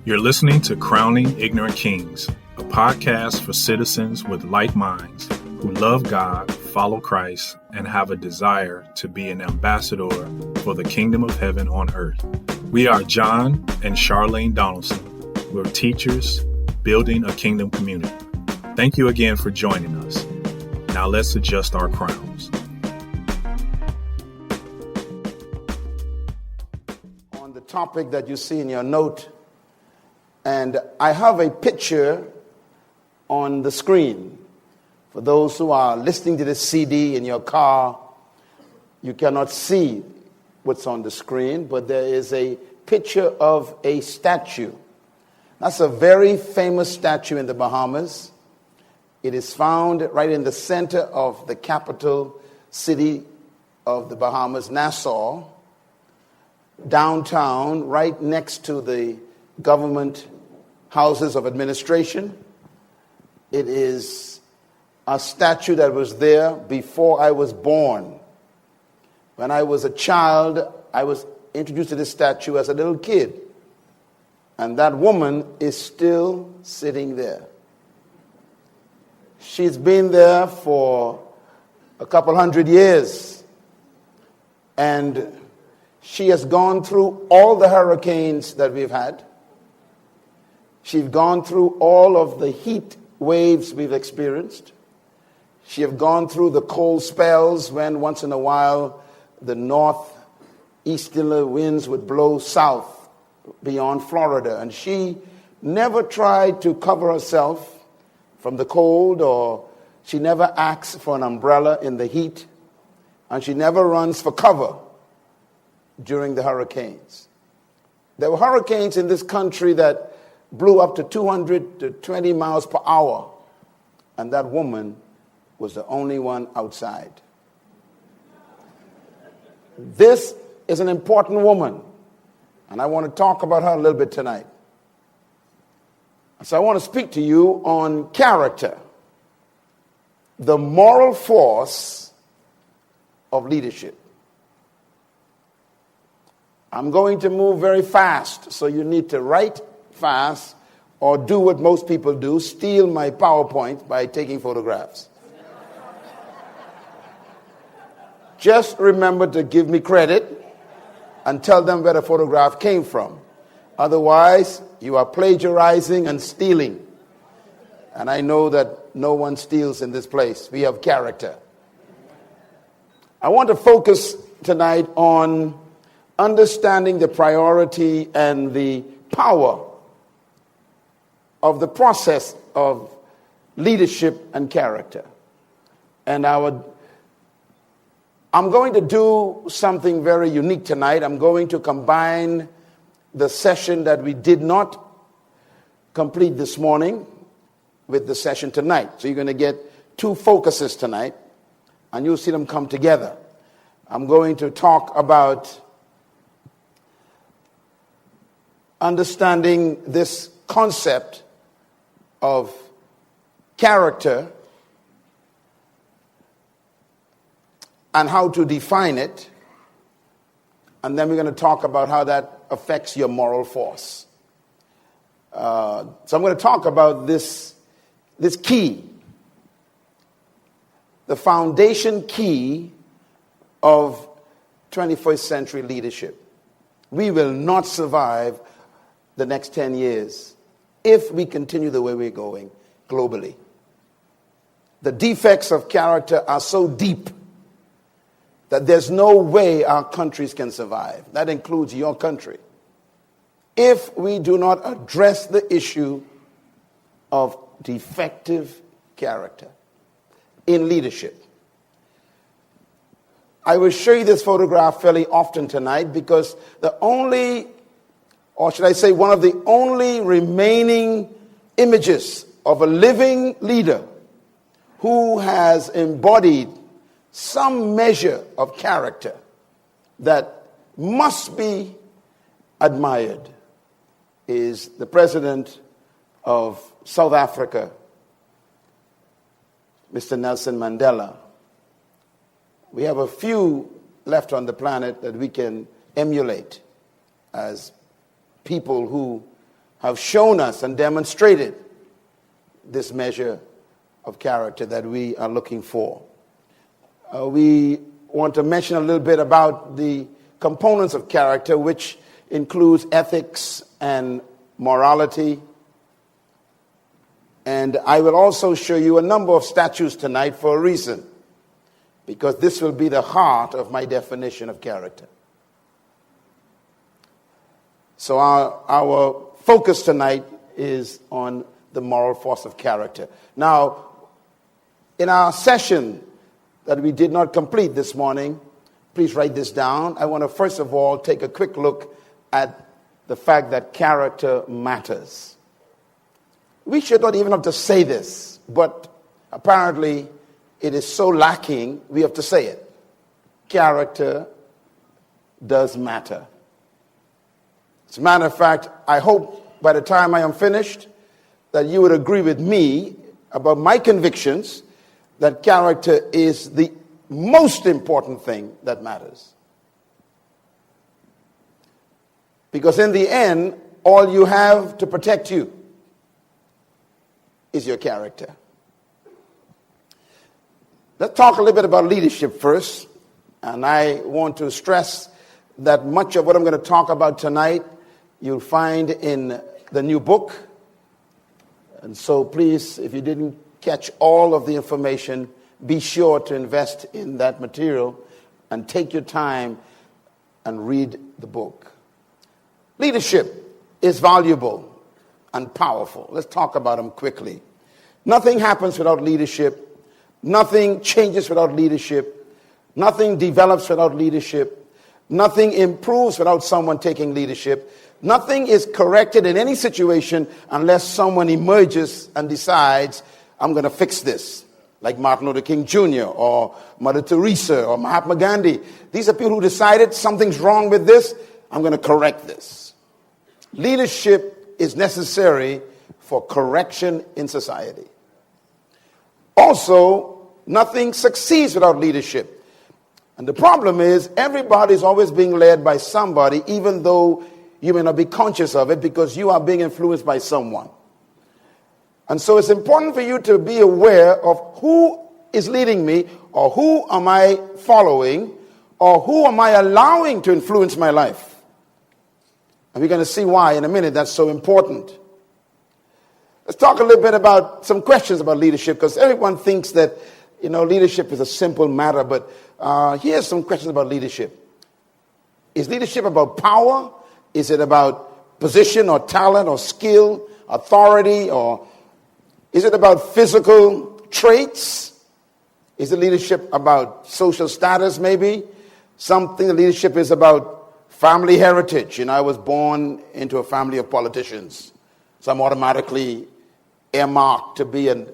You're listening to Crowning Ignorant Kings, a podcast for citizens with like minds who love God, follow Christ, and have a desire to be an ambassador for the kingdom of heaven on earth. We are John and Charlene Donelson. We're teachers building a kingdom community. Thank you again for joining us. Now let's adjust our crowns. On the topic that you see in your note, and I have a picture on the screen. For those who are listening to this CD in your car, you cannot see what's on the screen, but there is a picture of a statue. That's a very famous statue in the Bahamas. It is found right in the center of the capital city of the Bahamas, Nassau, downtown, right next to the government houses of administration. It is a statue that was there before I was born. When I was a child, I was introduced to this statue as a little kid. And that woman is still sitting there. She's been there for a couple hundred years. And she has gone through all the hurricanes that we've had. She's gone through all of the heat waves we've experienced. She has gone through the cold spells when once in a while the northeasterly winds would blow south beyond Florida. And she never tried to cover herself from the cold, or she never asks for an umbrella in the heat, and she never runs for cover during the hurricanes. There were hurricanes in this country that blew up to 220 miles per hour, and that woman was the only one outside. This is an important woman, and I want to talk about her a little bit tonight. So I want to speak to you on character, the moral force of leadership. I'm going to move very fast, so you need to write fast or do what most people do, steal my PowerPoint by taking photographs. Just remember to give me credit and tell them where the photograph came from. Otherwise, you are plagiarizing and stealing. And I know that no one steals in this place. We have character. I want to focus tonight on understanding the priority and the power of the process of leadership and character. And I'm going to do something very unique tonight. I'm going to combine the session that we did not complete this morning with the session tonight. So you're going to get two focuses tonight, and you'll see them come together. I'm going to talk about understanding this concept of character and how to define it. And then we're going to talk about how that affects your moral force. So I'm going to talk about this key, the foundation key of 21st century leadership. We will not survive the next 10 years if we continue the way we're going globally. The defects of character are so deep that there's no way our countries can survive. That includes your country. If we do not address the issue of defective character in leadership. I will show you this photograph fairly often tonight because the only, or should I say one of the only remaining images of a living leader who has embodied some measure of character that must be admired is the president of South Africa, Mr. Nelson Mandela. We have a few left on the planet that we can emulate as people who have shown us and demonstrated this measure of character that we are looking for. We want to mention a little bit about the components of character, which includes ethics and morality. And I will also show you a number of statutes tonight for a reason, because this will be the heart of my definition of character. So our focus tonight is on the moral force of character. Now, in our session that we did not complete this morning, please write this down. I want to first of all take a quick look at the fact that character matters. We should not even have to say this, but apparently it is so lacking, we have to say it. Character does matter. As a matter of fact, I hope by the time I am finished that you would agree with me about my convictions that character is the most important thing that matters. Because in the end, all you have to protect you is your character. Let's talk a little bit about leadership first. And I want to stress that much of what I'm going to talk about tonight you'll find in the new book. And so please, if you didn't catch all of the information, be sure to invest in that material and take your time and read the book. Leadership is valuable and powerful. Let's talk about them quickly. Nothing happens without leadership. Nothing changes without leadership. Nothing develops without leadership. Nothing improves without someone taking leadership. Nothing is corrected in any situation unless someone emerges and decides, I'm going to fix this. Like Martin Luther King Jr. or Mother Teresa or Mahatma Gandhi. These are people who decided something's wrong with this. I'm going to correct this. Leadership is necessary for correction in society. Also, nothing succeeds without leadership. And the problem is everybody's always being led by somebody, even though you may not be conscious of it because you are being influenced by someone. And so it's important for you to be aware of who is leading me, or who am I following, or who am I allowing to influence my life. And we're going to see why in a minute that's so important. Let's talk a little bit about some questions about leadership, because everyone thinks that, leadership is a simple matter, but here's some questions about leadership. Is leadership about power? Is it about position or talent or skill, authority, or is it about physical traits? Is the leadership about social status maybe? Something the leadership is about family heritage. I was born into a family of politicians, so I'm automatically earmarked to be a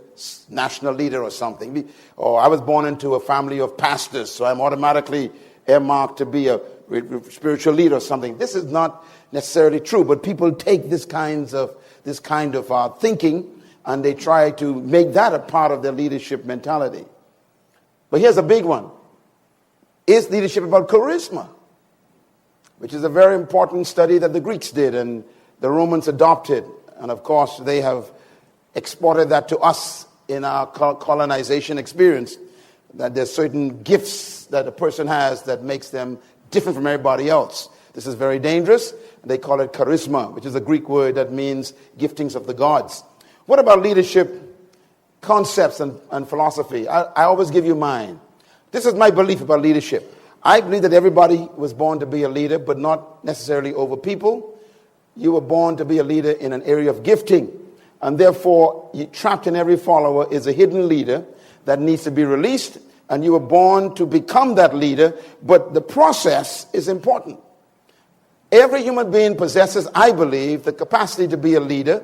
national leader or something. Or I was born into a family of pastors, so I'm automatically earmarked to be a spiritual leader or something. This is not necessarily true, but people take this kind of thinking and they try to make that a part of their leadership mentality. But here's a big one. Is leadership about charisma? Which is a very important study that the Greeks did and the Romans adopted. And of course, they have exported that to us in our colonization experience. That there's certain gifts that a person has that makes them different from everybody else. This is very dangerous. They call it charisma, which is a Greek word that means giftings of the gods. What about leadership concepts and philosophy? I always give you mine. This is my belief about leadership. I believe that everybody was born to be a leader, but not necessarily over people. You were born to be a leader in an area of gifting. And therefore, trapped in every follower is a hidden leader that needs to be released. And you were born to become that leader, but the process is important. Every human being possesses, I believe, the capacity to be a leader,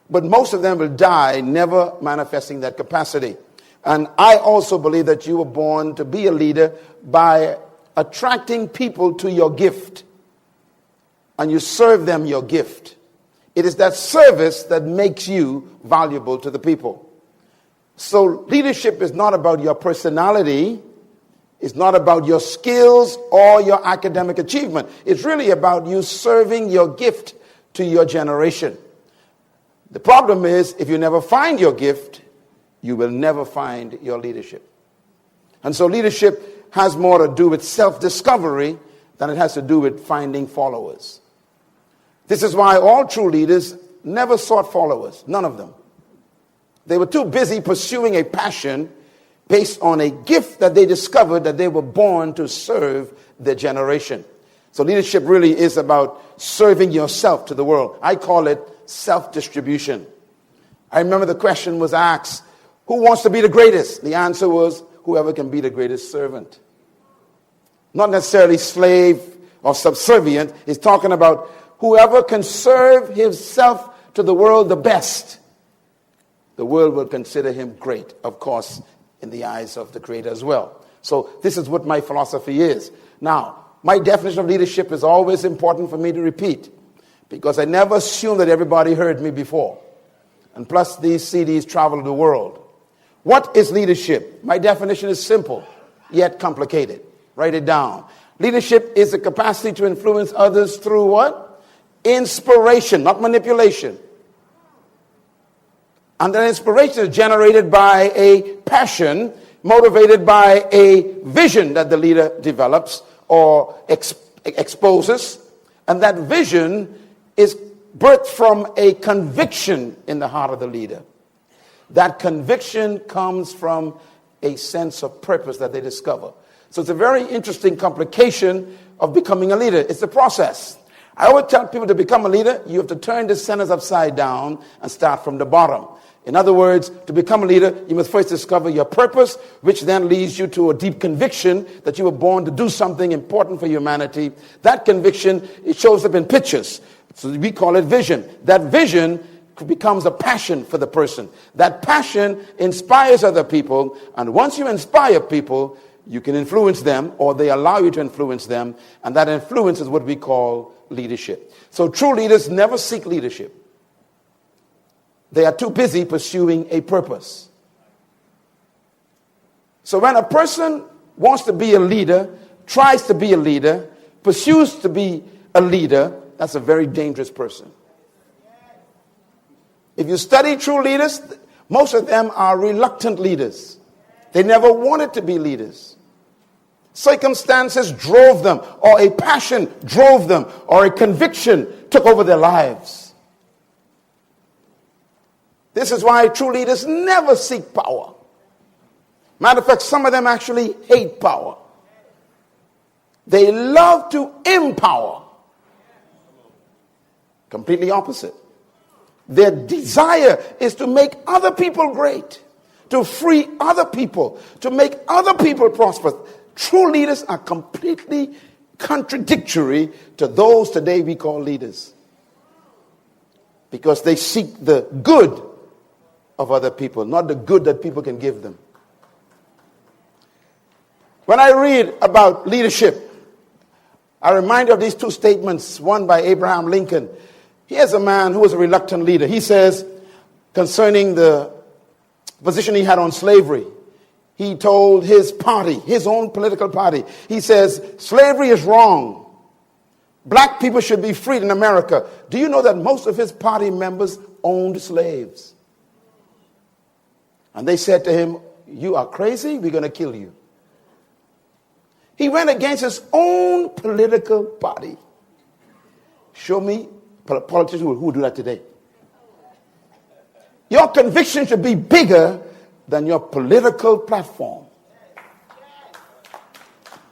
but most of them will die never manifesting that capacity. And I also believe that you were born to be a leader by attracting people to your gift. And you serve them your gift. It is that service that makes you valuable to the people. So leadership is not about your personality. It's not about your skills or your academic achievement. It's really about you serving your gift to your generation. The problem is, if you never find your gift, you will never find your leadership. And so leadership has more to do with self-discovery than it has to do with finding followers. This is why all true leaders never sought followers, none of them. They were too busy pursuing a passion based on a gift that they discovered that they were born to serve their generation. So leadership really is about serving yourself to the world. I call it self-distribution. I remember the question was asked, who wants to be the greatest? The answer was, whoever can be the greatest servant. Not necessarily slave or subservient. It's talking about whoever can serve himself to the world the best. The world will consider him great, of course, in the eyes of the Creator as well. So this is what my philosophy is. Now, my definition of leadership is always important for me to repeat, because I never assume that everybody heard me before. And plus, these CDs travel the world. What is leadership? My definition is simple, yet complicated. Write it down. Leadership is the capacity to influence others through what? Inspiration, not manipulation. And that inspiration is generated by a passion, motivated by a vision that the leader develops or exposes. And that vision is birthed from a conviction in the heart of the leader. That conviction comes from a sense of purpose that they discover. So it's a very interesting complication of becoming a leader. It's a process. I always tell people to become a leader, you have to turn the sentence upside down and start from the bottom. In other words, to become a leader, you must first discover your purpose, which then leads you to a deep conviction that you were born to do something important for humanity. That conviction, it shows up in pictures. So we call it vision. That vision becomes a passion for the person. That passion inspires other people, and once you inspire people, you can influence them, or they allow you to influence them, and that influence is what we call leadership. So true leaders never seek leadership. They are too busy pursuing a purpose. So when a person wants to be a leader, tries to be a leader, pursues to be a leader, that's a very dangerous person. If you study true leaders, most of them are reluctant leaders. They never wanted to be leaders. Circumstances drove them, or a passion drove them, or a conviction took over their lives. This is why true leaders never seek power. Matter of fact, some of them actually hate power. They love to empower. Completely opposite. Their desire is to make other people great, to free other people, to make other people prosper. True leaders are completely contradictory to those today we call leaders, because they seek the good of other people, not the good that people can give them. When I read about leadership, I remind you of these two statements, one by Abraham Lincoln. Here's a man who was a reluctant leader. He says, concerning the position he had on slavery, he told his party, his own political party, he says, slavery is wrong. Black people should be freed in America. Do you know that most of his party members owned slaves? And they said to him, you are crazy, we're going to kill you. He went against his own political party. Show me politicians who will do that today. Your conviction should be bigger than your political platform.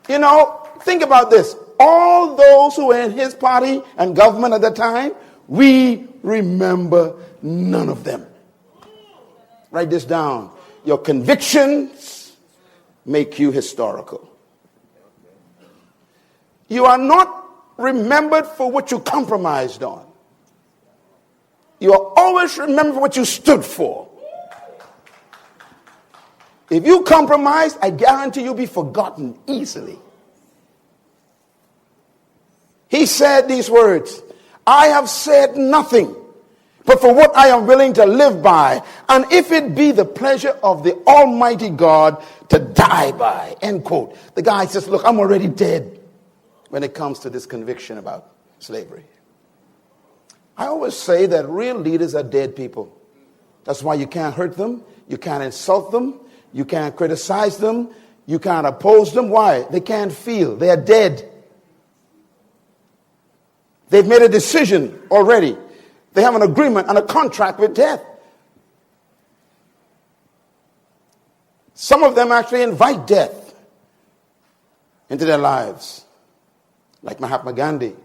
You know, think about this. All those who were in his party and government at the time, we remember none of them. Write this down. Your convictions make you historical. You are not remembered for what you compromised on. You are always remembered for what you stood for. If you compromise, I guarantee you'll be forgotten easily. He said these words, I have said nothing but for what I am willing to live by, and if it be the pleasure of the Almighty God to die by. End quote. The guy says, look, I'm already dead when it comes to this conviction about slavery. I always say that real leaders are dead people. That's why you can't hurt them, you can't insult them, you can't criticize them, you can't oppose them. Why? They can't feel. They are dead. They've made a decision already. They have an agreement and a contract with death. Some of them actually invite death into their lives. Like Mahatma Gandhi,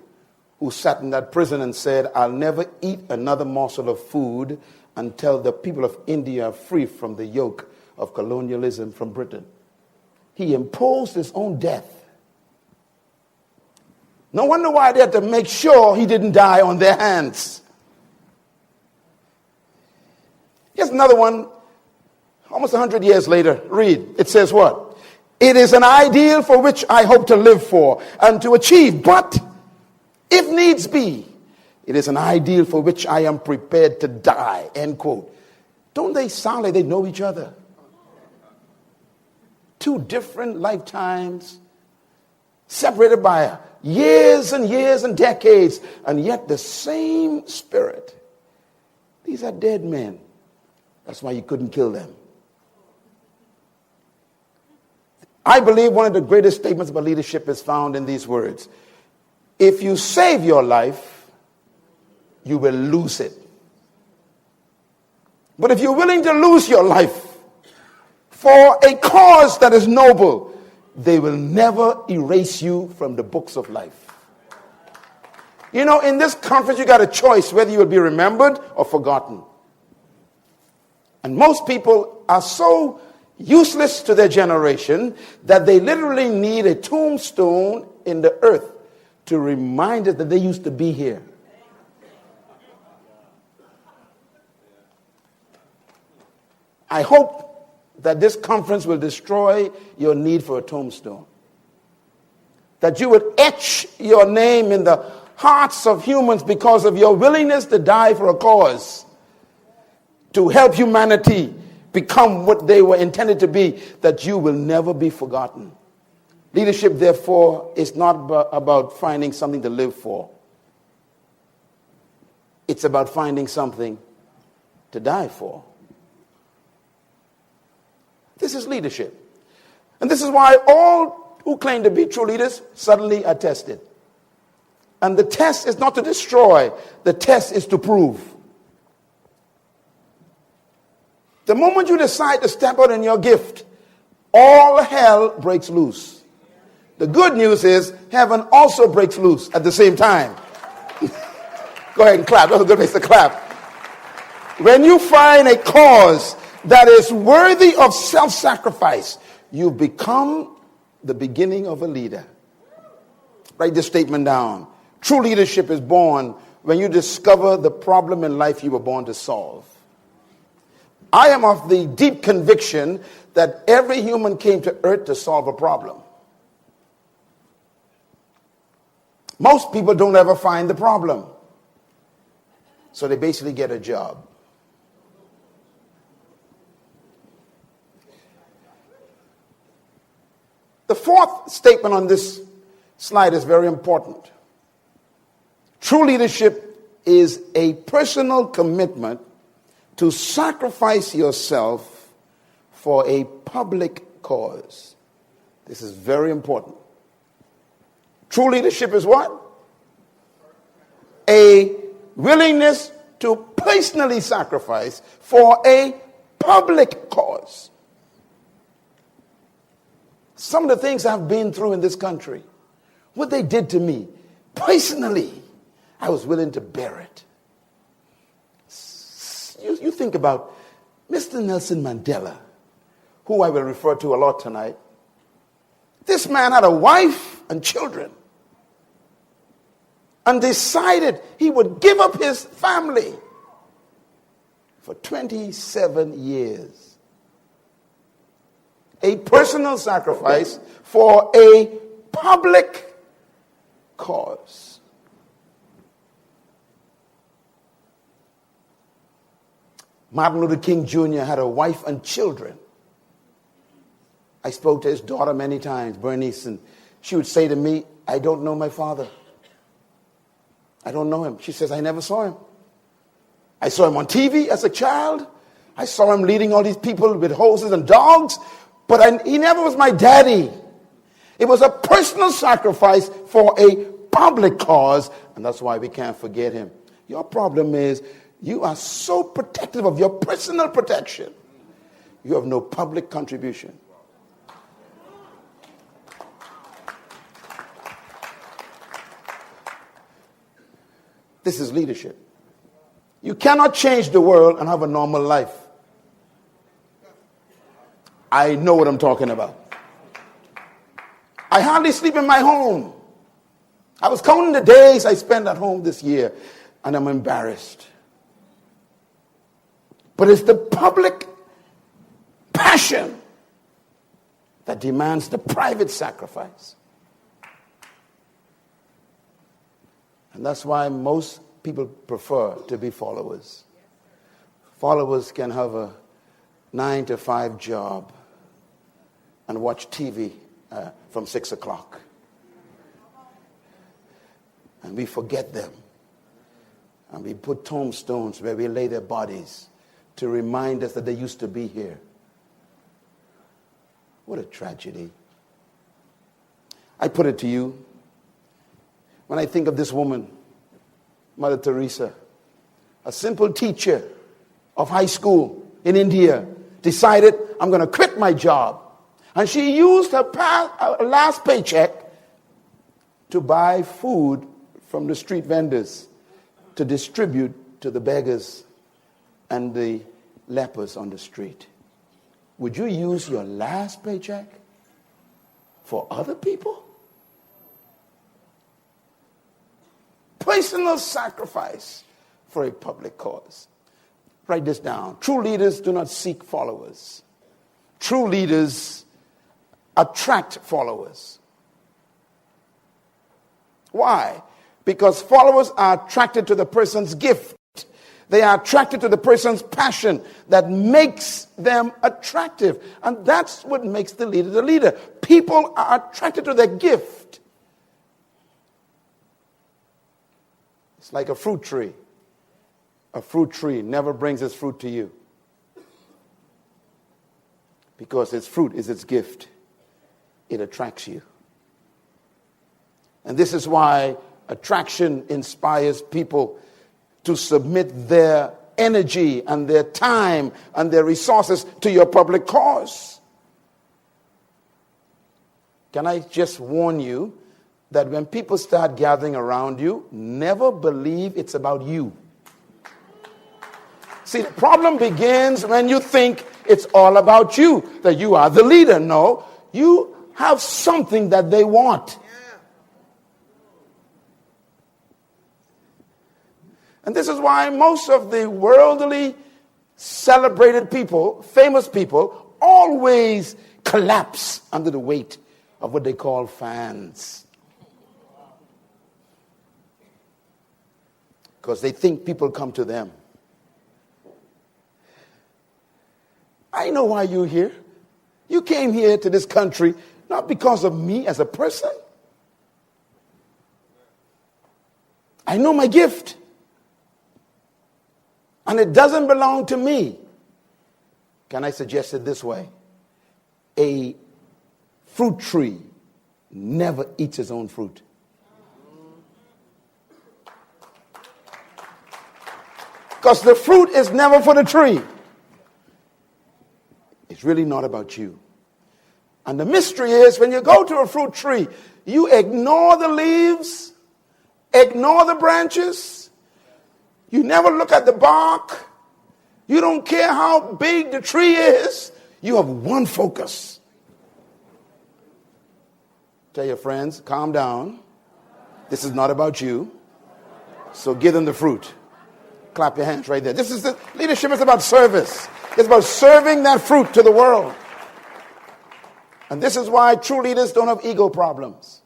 who sat in that prison and said, I'll never eat another morsel of food until the people of India are free from the yoke of colonialism from Britain. He imposed his own death. No wonder why they had to make sure he didn't die on their hands. Here's another one, almost 100 years later. Read. It says what? It is an ideal for which I hope to live for and to achieve, but if needs be, it is an ideal for which I am prepared to die. End quote. Don't they sound like they know each other? Two different lifetimes, separated by years and years and decades, and yet the same spirit. These are dead men. That's why you couldn't kill them. I believe one of the greatest statements about leadership is found in these words. If you save your life, you will lose it. But if you're willing to lose your life for a cause that is noble, they will never erase you from the books of life. You know, in this conference, you got a choice whether you will be remembered or forgotten. And most people are so useless to their generation that they literally need a tombstone in the earth to remind us that they used to be here. I hope that this conference will destroy your need for a tombstone. That you would etch your name in the hearts of humans because of your willingness to die for a cause, to help humanity become what they were intended to be, that you will never be forgotten. Leadership, therefore, is not about finding something to live for. It's about finding something to die for. This is leadership. And this is why all who claim to be true leaders suddenly are tested. And the test is not to destroy, the test is to prove. The moment you decide to step out in your gift, all hell breaks loose. The good news is heaven also breaks loose at the same time. Go ahead and clap. That's a good place to clap. When you find a cause that is worthy of self-sacrifice, you become the beginning of a leader. Write this statement down. True leadership is born when you discover the problem in life you were born to solve. I am of the deep conviction that every human came to earth to solve a problem. Most people don't ever find the problem. So they basically get a job. The fourth statement on this slide is very important. True leadership is a personal commitment to sacrifice yourself for a public cause. This is very important. True leadership is what? A willingness to personally sacrifice for a public cause. Some of the things I've been through in this country, what they did to me, personally, I was willing to bear it. You think about Mr. Nelson Mandela, who I will refer to a lot tonight. This man had a wife and children and decided he would give up his family for 27 years. A personal sacrifice for a public cause. Martin Luther King Jr. had a wife and children. I spoke to his daughter many times, Bernice, and she would say to me, I don't know my father. I don't know him. She says, I never saw him. I saw him on TV as a child. I saw him leading all these people with horses and dogs. But he never was my daddy. It was a personal sacrifice for a public cause. And that's why we can't forget him. Your problem is you are so protective of your personal protection. You have no public contribution. This is leadership. You cannot change the world and have a normal life. I know what I'm talking about. I hardly sleep in my home. I was counting the days I spent at home this year, and I'm embarrassed. But it's the public passion that demands the private sacrifice. And that's why most people prefer to be followers. Followers can have a 9-to-5 job and watch TV from 6 o'clock. And we forget them. And we put tombstones where we lay their bodies to remind us that they used to be here. What a tragedy. I put it to you, when I think of this woman, Mother Teresa, a simple teacher of high school in India, decided, I'm going to quit my job. And she used her last paycheck to buy food from the street vendors to distribute to the beggars and the lepers on the street. Would you use your last paycheck for other people? Personal sacrifice for a public cause. Write this down. True leaders do not seek followers. True leaders attract followers. Why? Because followers are attracted to the person's gift. They are attracted to the person's passion that makes them attractive. And that's what makes the leader the leader. People are attracted to their gift. It's like a fruit tree. A fruit tree never brings its fruit to you, because its fruit is its gift. It attracts you. And this is why attraction inspires people to submit their energy and their time and their resources to your public cause. Can I just warn you that when people start gathering around you, never believe it's about you. See, the problem begins when you think it's all about you, that you are the leader. No, you have something that they want. And this is why most of the worldly celebrated people, famous people, always collapse under the weight of what they call fans. Because they think people come to them. I know why you're here. You came here to this country not because of me as a person. I know my gift. And it doesn't belong to me. Can I suggest it this way? A fruit tree never eats its own fruit. Because the fruit is never for the tree. It's really not about you. And the mystery is, when you go to a fruit tree, you ignore the leaves, ignore the branches. You never look at the bark. You don't care how big the tree is. You have one focus. Tell your friends, calm down. This is not about you. So give them the fruit. Clap your hands right there. Leadership is about service. It's about serving that fruit to the world. And this is why true leaders don't have ego problems.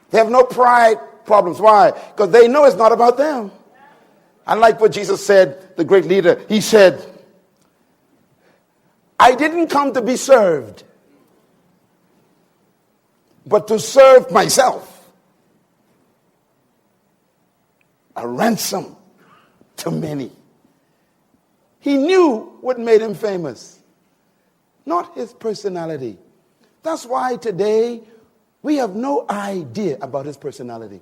They have no pride problems. Why? Because they know it's not about them. I like what Jesus said, the great leader. He said, I didn't come to be served, but to serve myself. A ransom to many. He knew what made him famous, not his personality. That's why today we have no idea about his personality.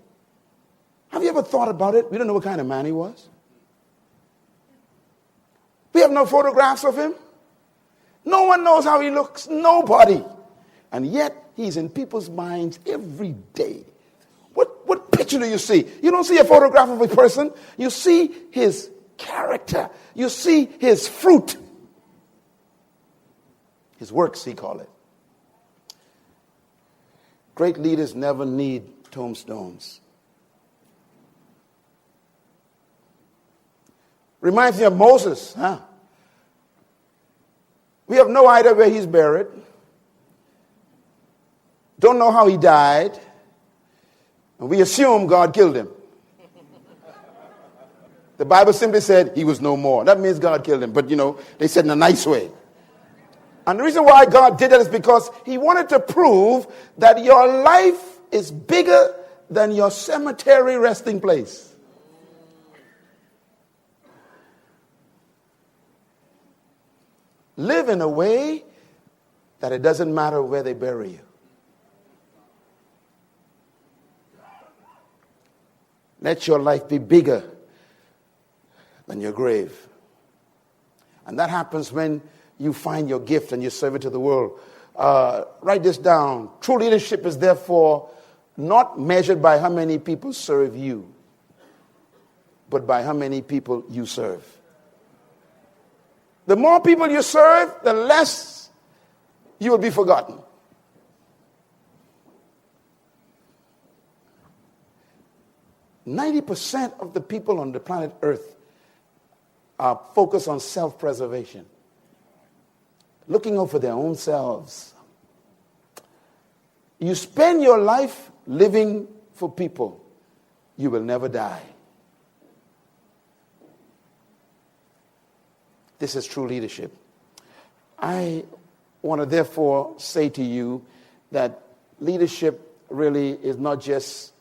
Have you ever thought about it? We don't know what kind of man he was. We have no photographs of him. No one knows how he looks. Nobody. And yet he's in people's minds every day. What picture do you see? You don't see a photograph of a person. You see his character. You see his fruit. His works, he call it. Great leaders never need tombstones. Reminds me of Moses, huh? We have no idea where he's buried. Don't know how he died. And we assume God killed him. The Bible simply said he was no more. That means God killed him. But, they said in a nice way. And the reason why God did that is because he wanted to prove that your life is bigger than your cemetery resting place. Live in a way that it doesn't matter where they bury you. Let your life be bigger than your grave. And that happens when you find your gift and you serve it to the world. Write this down. True leadership is therefore not measured by how many people serve you, but by how many people you serve. The more people you serve, the less you will be forgotten. %90 of the people on the planet Earth are focused on self-preservation, looking out for their own selves. You spend your life living for people, you will never die. This is true leadership. I want to therefore say to you that leadership really is not just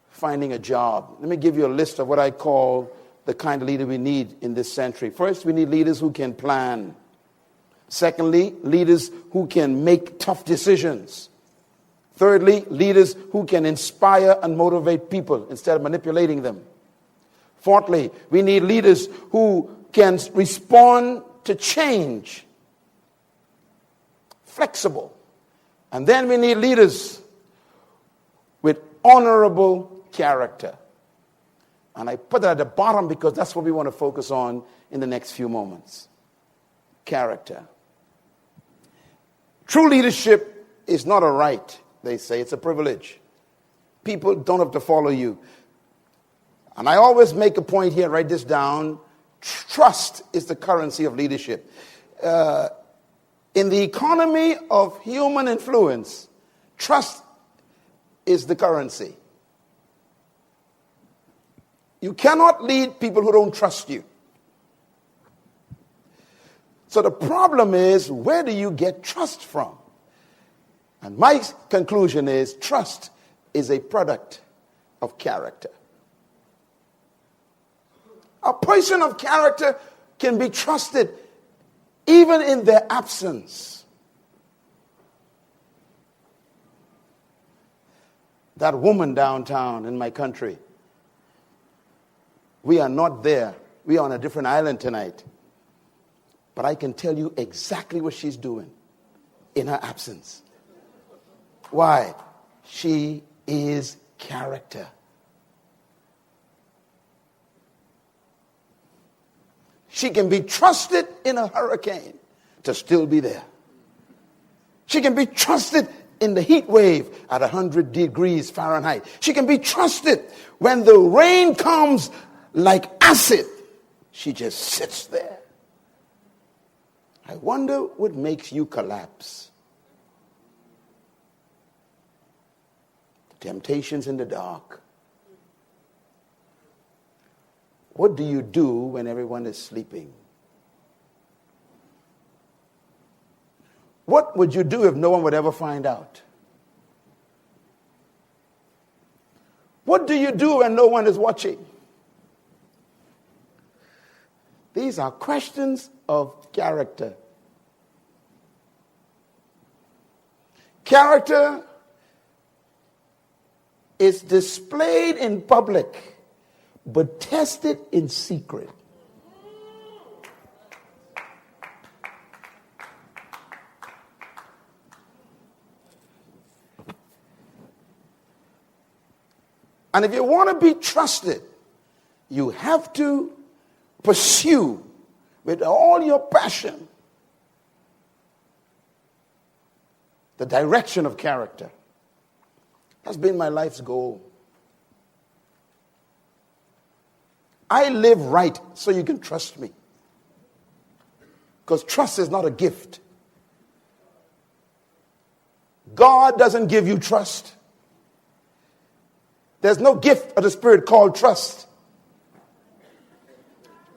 finding a job. Let me give you a list of what I call the kind of leader we need in this century. First, we need leaders who can plan. Secondly, leaders who can make tough decisions. Thirdly, leaders who can inspire and motivate people instead of manipulating them. Fourthly, we need leaders who can respond to change. Flexible. And then we need leaders with honorable character. And I put that at the bottom because that's what we want to focus on in the next few moments. Character. True leadership is not a right, they say. It's a privilege. People don't have to follow you. And I always make a point here, write this down. Trust is the currency of leadership. In the economy of human influence, trust is the currency. You cannot lead people who don't trust you. So the problem is, where do you get trust from? And my conclusion is, trust is a product of character. A person of character can be trusted even in their absence. That woman downtown in my country, we are not there. We are on a different island tonight. But I can tell you exactly what she's doing in her absence. Why? She is character. She can be trusted in a hurricane to still be there. She can be trusted in the heat wave at 100 degrees Fahrenheit. She can be trusted when the rain comes like acid. She just sits there. I wonder what makes you collapse. Temptations in the dark. What do you do when everyone is sleeping? What would you do if no one would ever find out? What do you do when no one is watching? These are questions of character. Character is displayed in public, but tested in secret. And if you want to be trusted, you have to pursue with all your passion the direction of character. That's been my life's goal. I live right so you can trust me. Because trust is not a gift. God doesn't give you trust. There's no gift of the Spirit called trust.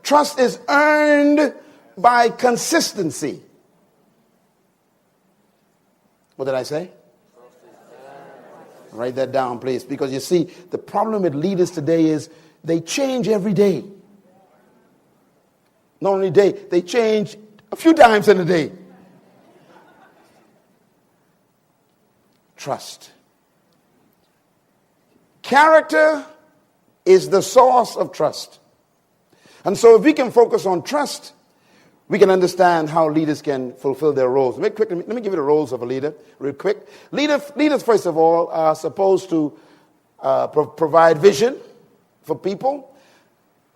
Trust is earned by consistency. What did I say? Write that down, please. Because you see, the problem with leaders today is they change every day. Not only day, they change a few times in a day. Trust. Character is the source of trust. And so if we can focus on trust, we can understand how leaders can fulfill their roles. Let me give you the roles of a leader real quick. Leaders, first of all, are supposed to provide vision for people.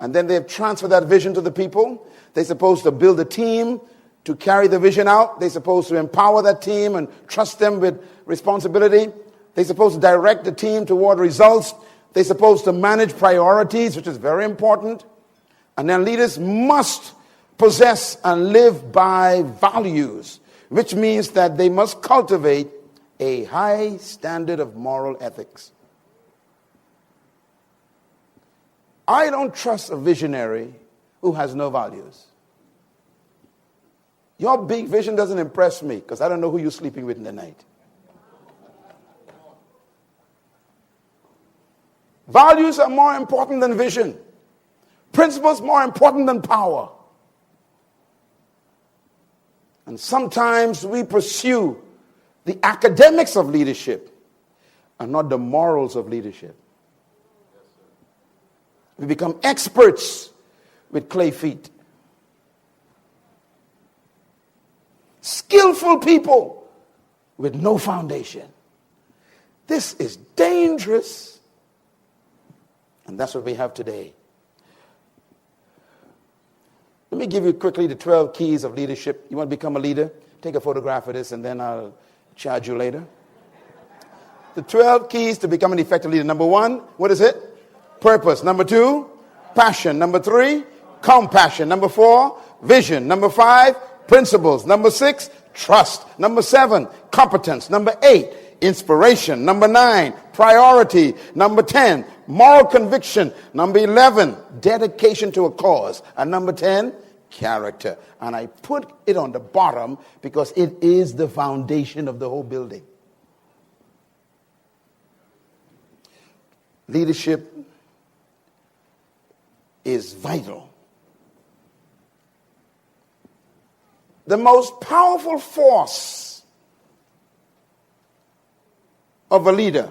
And then they transfer that vision to the people. They're supposed to build a team to carry the vision out. They're supposed to empower that team and trust them with responsibility. They're supposed to direct the team toward results. They're supposed to manage priorities, which is very important. And then leaders must possess and live by values, which means that they must cultivate a high standard of moral ethics. I don't trust a visionary who has no values. Your big vision doesn't impress me because I don't know who you're sleeping with in the night. Values are more important than vision. Principles more important than power. And sometimes we pursue the academics of leadership and not the morals of leadership. We become experts with clay feet. Skillful people with no foundation. This is dangerous. And that's what we have today. Let me give you quickly the 12 keys of leadership. You want to become a leader? Take a photograph of this and then I'll charge you later. The 12 keys to become an effective leader. Number 1, what is it? Purpose. Number 2, passion. Number 3, compassion. Number 4, vision. Number 5, principles. Number 6, trust. Number 7, competence. Number 8, inspiration. Number 9, priority. Number 10, moral conviction. Number 11, dedication to a cause. And number 10, character. And I put it on the bottom because it is the foundation of the whole building. Leadership is vital. The most powerful force of a leader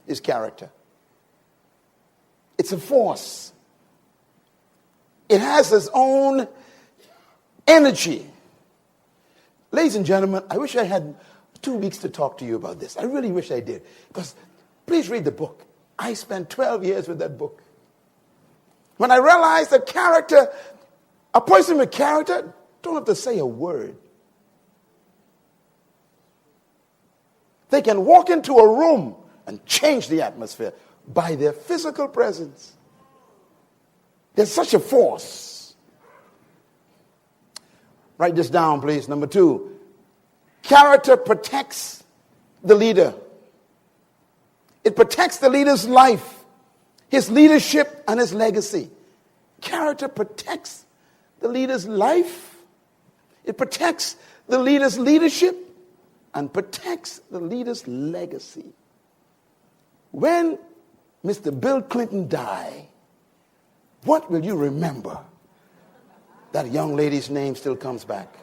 is character. It's a force. It has its own energy. Ladies and gentlemen, I wish I had 2 weeks to talk to you about this. I really wish I did. Because please read the book. I spent 12 years with that book. When I realized that character, a person with character don't have to say a word. They can walk into a room and change the atmosphere by their physical presence. There's such a force. Write this down, please. Number 2, character protects the leader. It protects the leader's life, his leadership, and his legacy. Character protects the leader's life. It protects the leader's leadership and protects the leader's legacy. When Mr. Bill Clinton die, what will you remember? That young lady's name still comes back.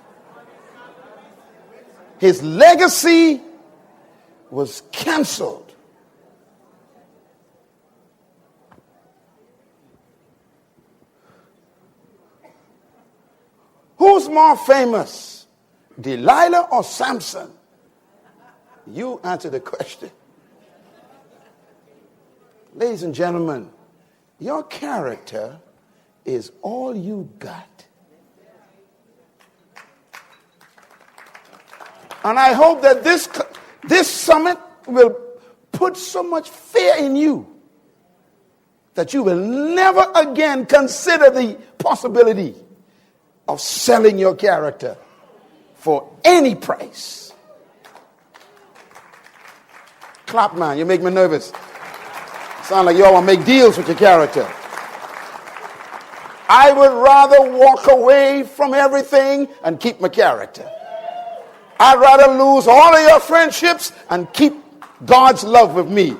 His legacy was canceled. Who's more famous, Delilah or Samson? You answer the question. Ladies and gentlemen, your character is all you got. And I hope that this summit will put so much fear in you that you will never again consider the possibility of selling your character for any price. Clap, man. You make me nervous. Sound like y'all want to make deals with your character. I would rather walk away from everything and keep my character. I'd rather lose all of your friendships and keep God's love with me.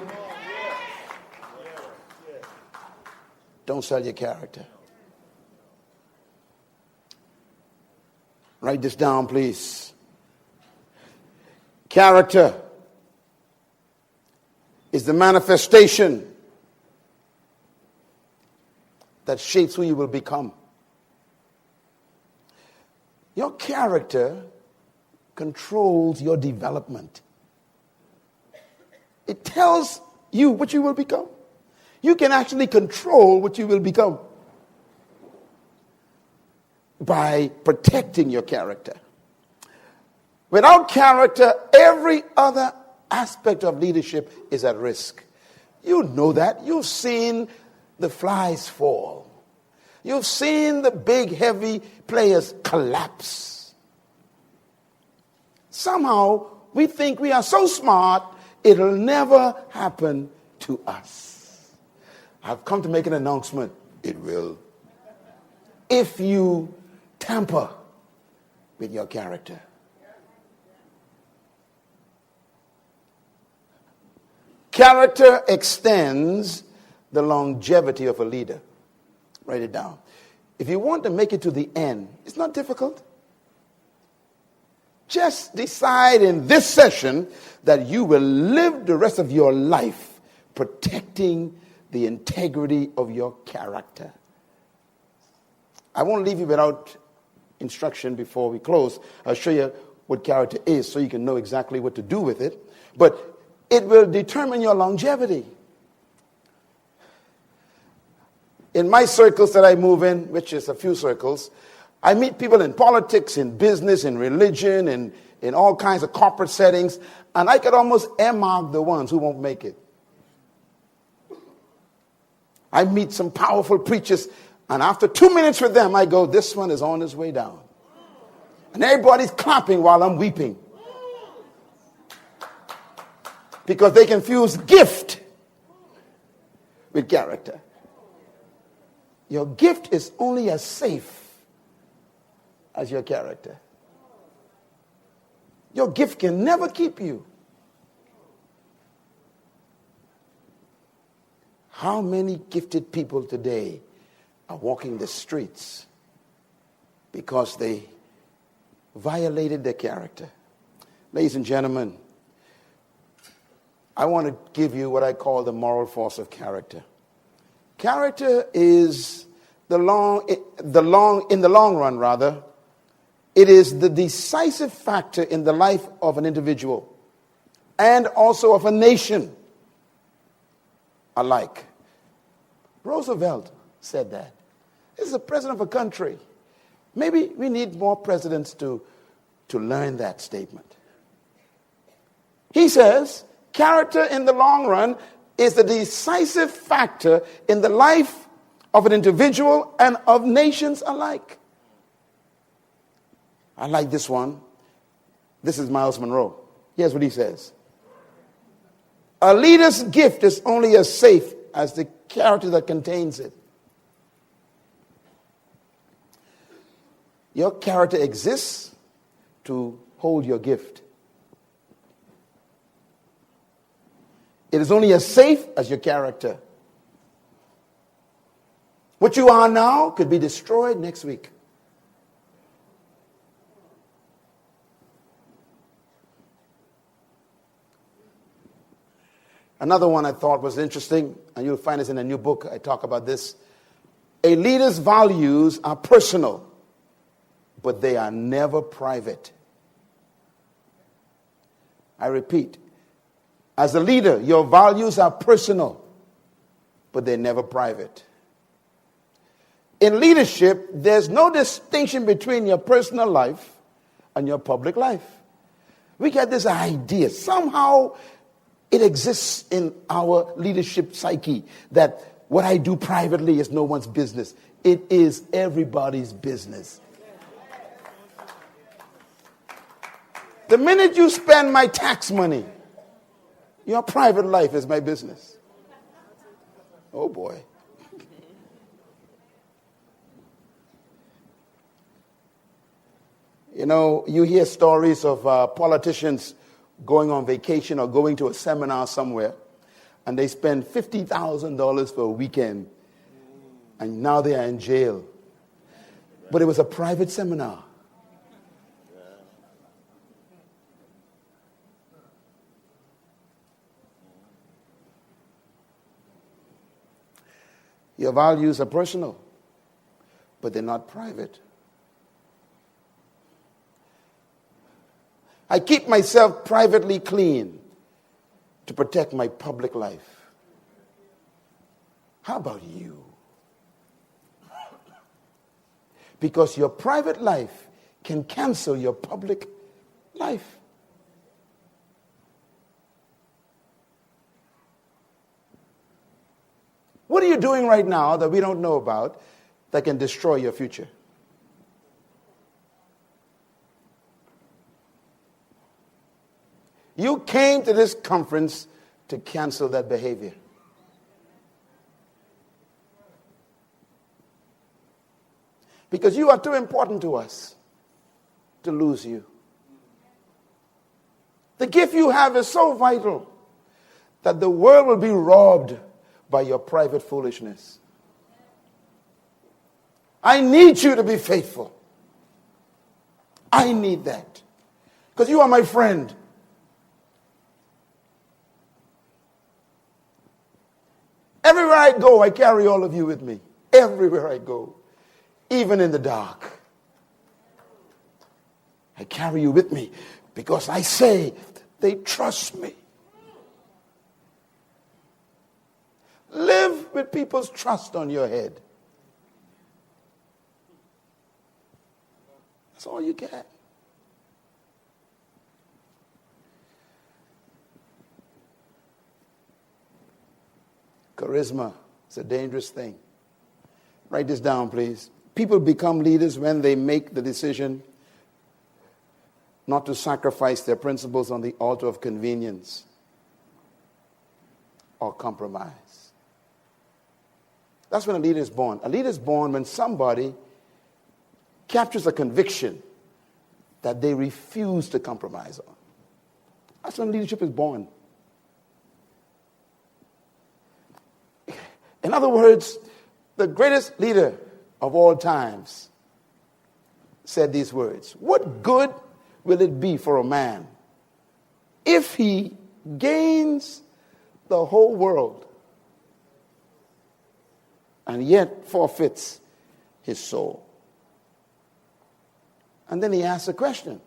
Don't sell your character. Write this down, please. Character is the manifestation that shapes who you will become. Your character controls your development. It tells you what you will become. You can actually control what you will become by protecting your character. Without character, every other aspect of leadership is at risk. You know that. You've seen the flies fall. You've seen the big, heavy players collapse. Somehow, we think we are so smart, it'll never happen to us. I've come to make an announcement. It will. If you tamper with your character. Character extends the longevity of a leader. Write it down. If you want to make it to the end, it's not difficult. Just decide in this session that you will live the rest of your life protecting the integrity of your character. I won't leave you without instruction before we close. I'll show you what character is so you can know exactly what to do with it. But it will determine your longevity. In my circles that I move in, which is a few circles, I meet people in politics, in business, in religion, in all kinds of corporate settings, and I could almost earmark the ones who won't make it. I meet some powerful preachers, and after 2 minutes with them, I go, this one is on his way down. And everybody's clapping while I'm weeping. Because they confuse gift with character. Your gift is only as safe as your character. Your gift can never keep you. How many gifted people today are walking the streets because they violated their character? Ladies and gentlemen, I want to give you what I call the moral force of character. Character is in the long run, it is the decisive factor in the life of an individual and also of a nation alike. Roosevelt said that. This is the president of a country. Maybe we need more presidents to learn that statement. He says, character in the long run is the decisive factor in the life of an individual and of nations alike. I like this one. This is Myles Monroe. Here's what he says. A leader's gift is only as safe as the character that contains it. Your character exists to hold your gift. It is only as safe as your character. What you are now could be destroyed next week. Another one I thought was interesting, and you'll find this in a new book. I talk about this. A leader's values are personal, but they are never private. I repeat, as a leader, your values are personal, but they're never private. In leadership, there's no distinction between your personal life and your public life. We get this idea, somehow it exists in our leadership psyche that what I do privately is no one's business. It is everybody's business. The minute you spend my tax money, your private life is my business. Oh boy. You know, you hear stories of politicians going on vacation or going to a seminar somewhere, and they spend $50,000 for a weekend, and now they are in jail. But it was a private seminar. Your values are personal, but they're not private. I keep myself privately clean to protect my public life. How about you? Because your private life can cancel your public life. What are you doing right now that we don't know about that can destroy your future? You came to this conference to cancel that behavior. Because you are too important to us to lose you. The gift you have is so vital that the world will be robbed by your private foolishness. I need you to be faithful. I need that. Because you are my friend. Everywhere I go, I carry all of you with me. Everywhere I go. Even in the dark. I carry you with me because I say they trust me. Live with people's trust on your head. That's all you get. Charisma is a dangerous thing. Write this down, please. People become leaders when they make the decision not to sacrifice their principles on the altar of convenience or compromise. That's when a leader is born. A leader is born when somebody captures a conviction that they refuse to compromise on. That's when leadership is born. In other words, the greatest leader of all times said these words: "What good will it be for a man if he gains the whole world and yet forfeits his soul?" And then he asked a question: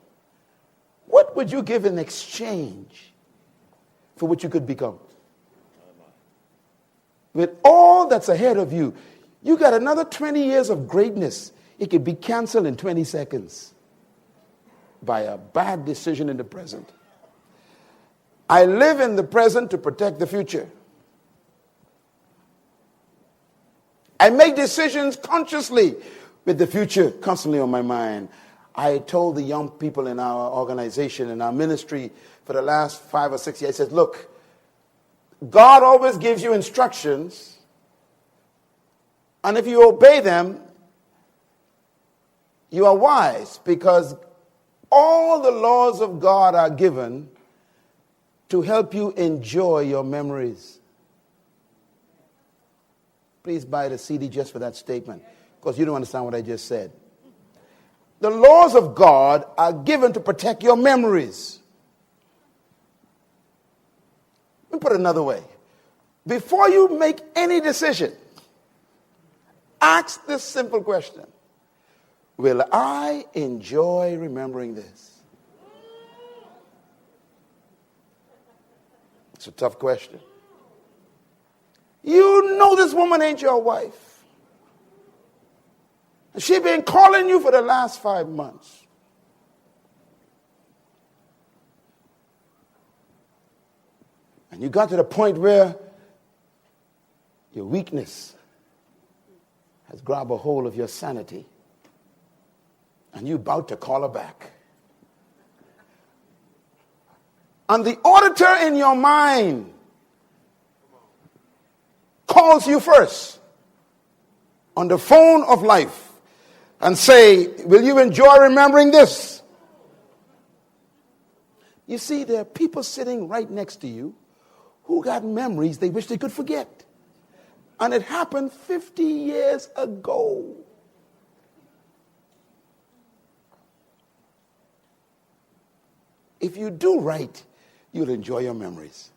what would you give in exchange for what you could become? With all that's ahead of you, you got another 20 years of greatness. It could be canceled in 20 seconds by a bad decision in the present. I live in the present to protect the future. I make decisions consciously with the future constantly on my mind. I told the young people in our organization, in our ministry, for the last 5 or 6 years, I said, look, God always gives you instructions, and if you obey them, you are wise, because all the laws of God are given to help you enjoy your memories. Please buy the CD just for that statement, because you don't understand what I just said. The laws of God are given to protect your memories. Let me put it another way. Before you make any decision, ask this simple question. Will I enjoy remembering this? It's a tough question. You know this woman ain't your wife. She's been calling you for the last 5 months. And you got to the point where your weakness has grabbed a hold of your sanity. And you're about to call her back. And the auditor in your mind calls you first on the phone of life and say, will you enjoy remembering this? You see, there are people sitting right next to you who got memories they wish they could forget. And it happened 50 years ago. If you do right, you'll enjoy your memories.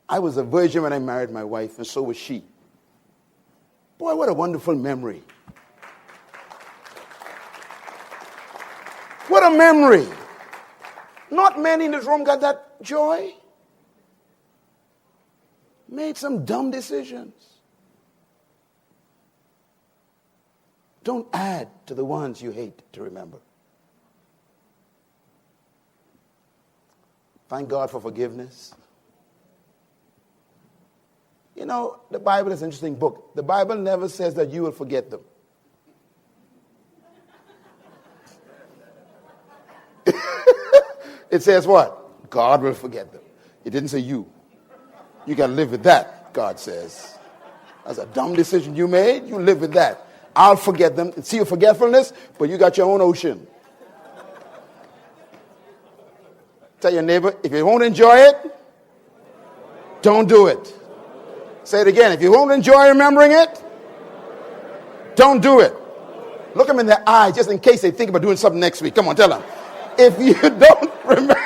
I was a virgin when I married my wife, and so was she. Boy, what a wonderful memory. What a memory. Not many in this room got that joy. Made some dumb decisions. Don't add to the ones you hate to remember. Thank God for forgiveness. You know, the Bible is an interesting book. The Bible never says that you will forget them. It says what? God will forget them. It didn't say you. You got to live with that, God says. That's a dumb decision you made. You live with that. I'll forget them. See your forgetfulness, but you got your own ocean. Tell your neighbor, if you won't enjoy it, don't do it. Say it again. If you won't enjoy remembering it, don't do it. Look them in the eye just in case they think about doing something next week. Come on, tell them. If you don't remember.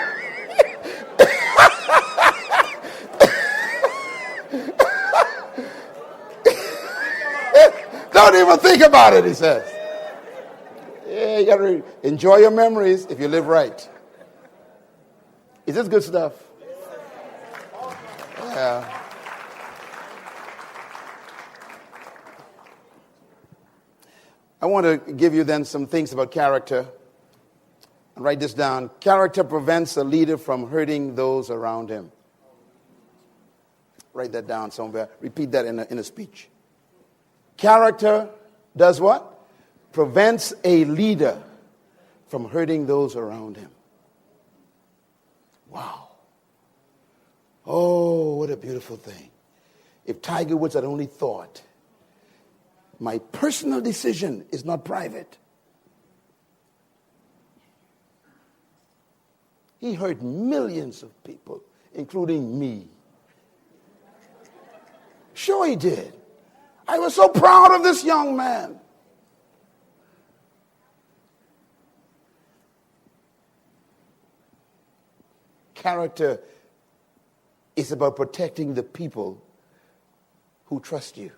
Don't even think about it, he says. Yeah, you got to enjoy your memories if you live right. Is this good stuff? Yeah. I want to give you then some things about character. Write this down. Character prevents a leader from hurting those around him. Write that down somewhere. Repeat that in a speech. Character does what? Prevents a leader from hurting those around him. Wow. Oh, what a beautiful thing. If Tiger Woods had only thought, my personal decision is not private. He hurt millions of people, including me. Sure he did. I was so proud of this young man. Character is about protecting the people who trust you.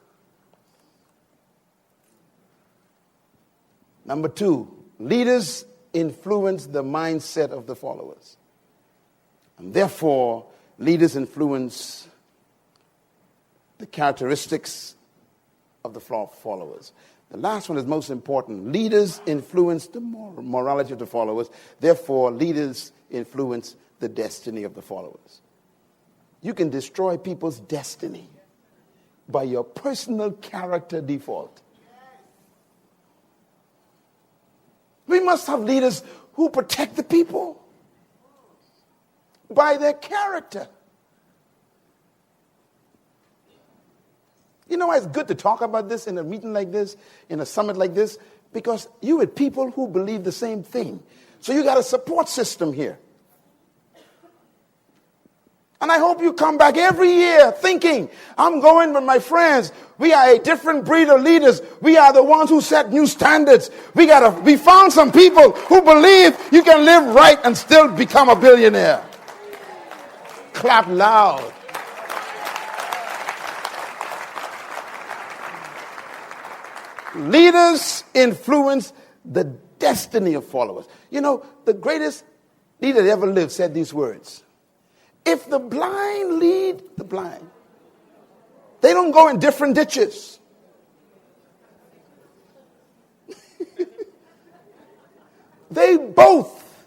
Number 2, leaders influence the mindset of the followers. And therefore, leaders influence the characteristics of the followers. The last one is most important. Leaders influence the morality of the followers. Therefore, leaders influence the destiny of the followers. You can destroy people's destiny by your personal character default. We must have leaders who protect the people by their character. You know why it's good to talk about this in a meeting like this, in a summit like this? Because you with people who believe the same thing. So you got a support system here. And I hope you come back every year thinking, I'm going with my friends. We are a different breed of leaders. We are the ones who set new standards. We found some people who believe you can live right and still become a billionaire. Clap loud. Leaders influence the destiny of followers. You know, the greatest leader that ever lived said these words. If the blind lead the blind, they don't go in different ditches. They both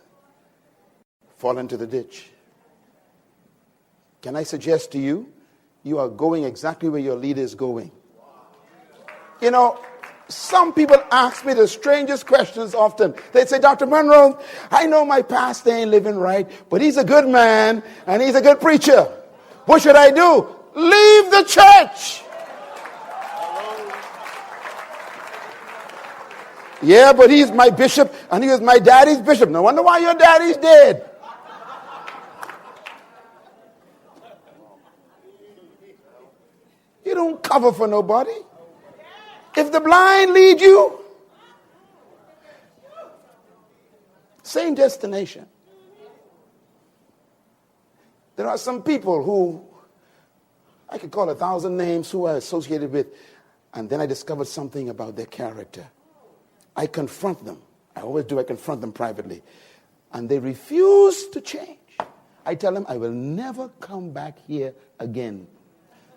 fall into the ditch. Can I suggest to you, you are going exactly where your leader is going. You know, some people ask me the strangest questions often. They say, Dr. Monroe, I know my pastor ain't living right, but he's a good man and he's a good preacher. What should I do? Leave the church. Yeah, but he's my bishop and he was my daddy's bishop. No wonder why your daddy's dead. You don't cover for nobody. If the blind lead you, same destination. There are some people who I could call 1,000 names who are associated with, and then I discovered something about their character. I confront them. I always do. I confront them privately. And they refuse to change. I tell them I will never come back here again.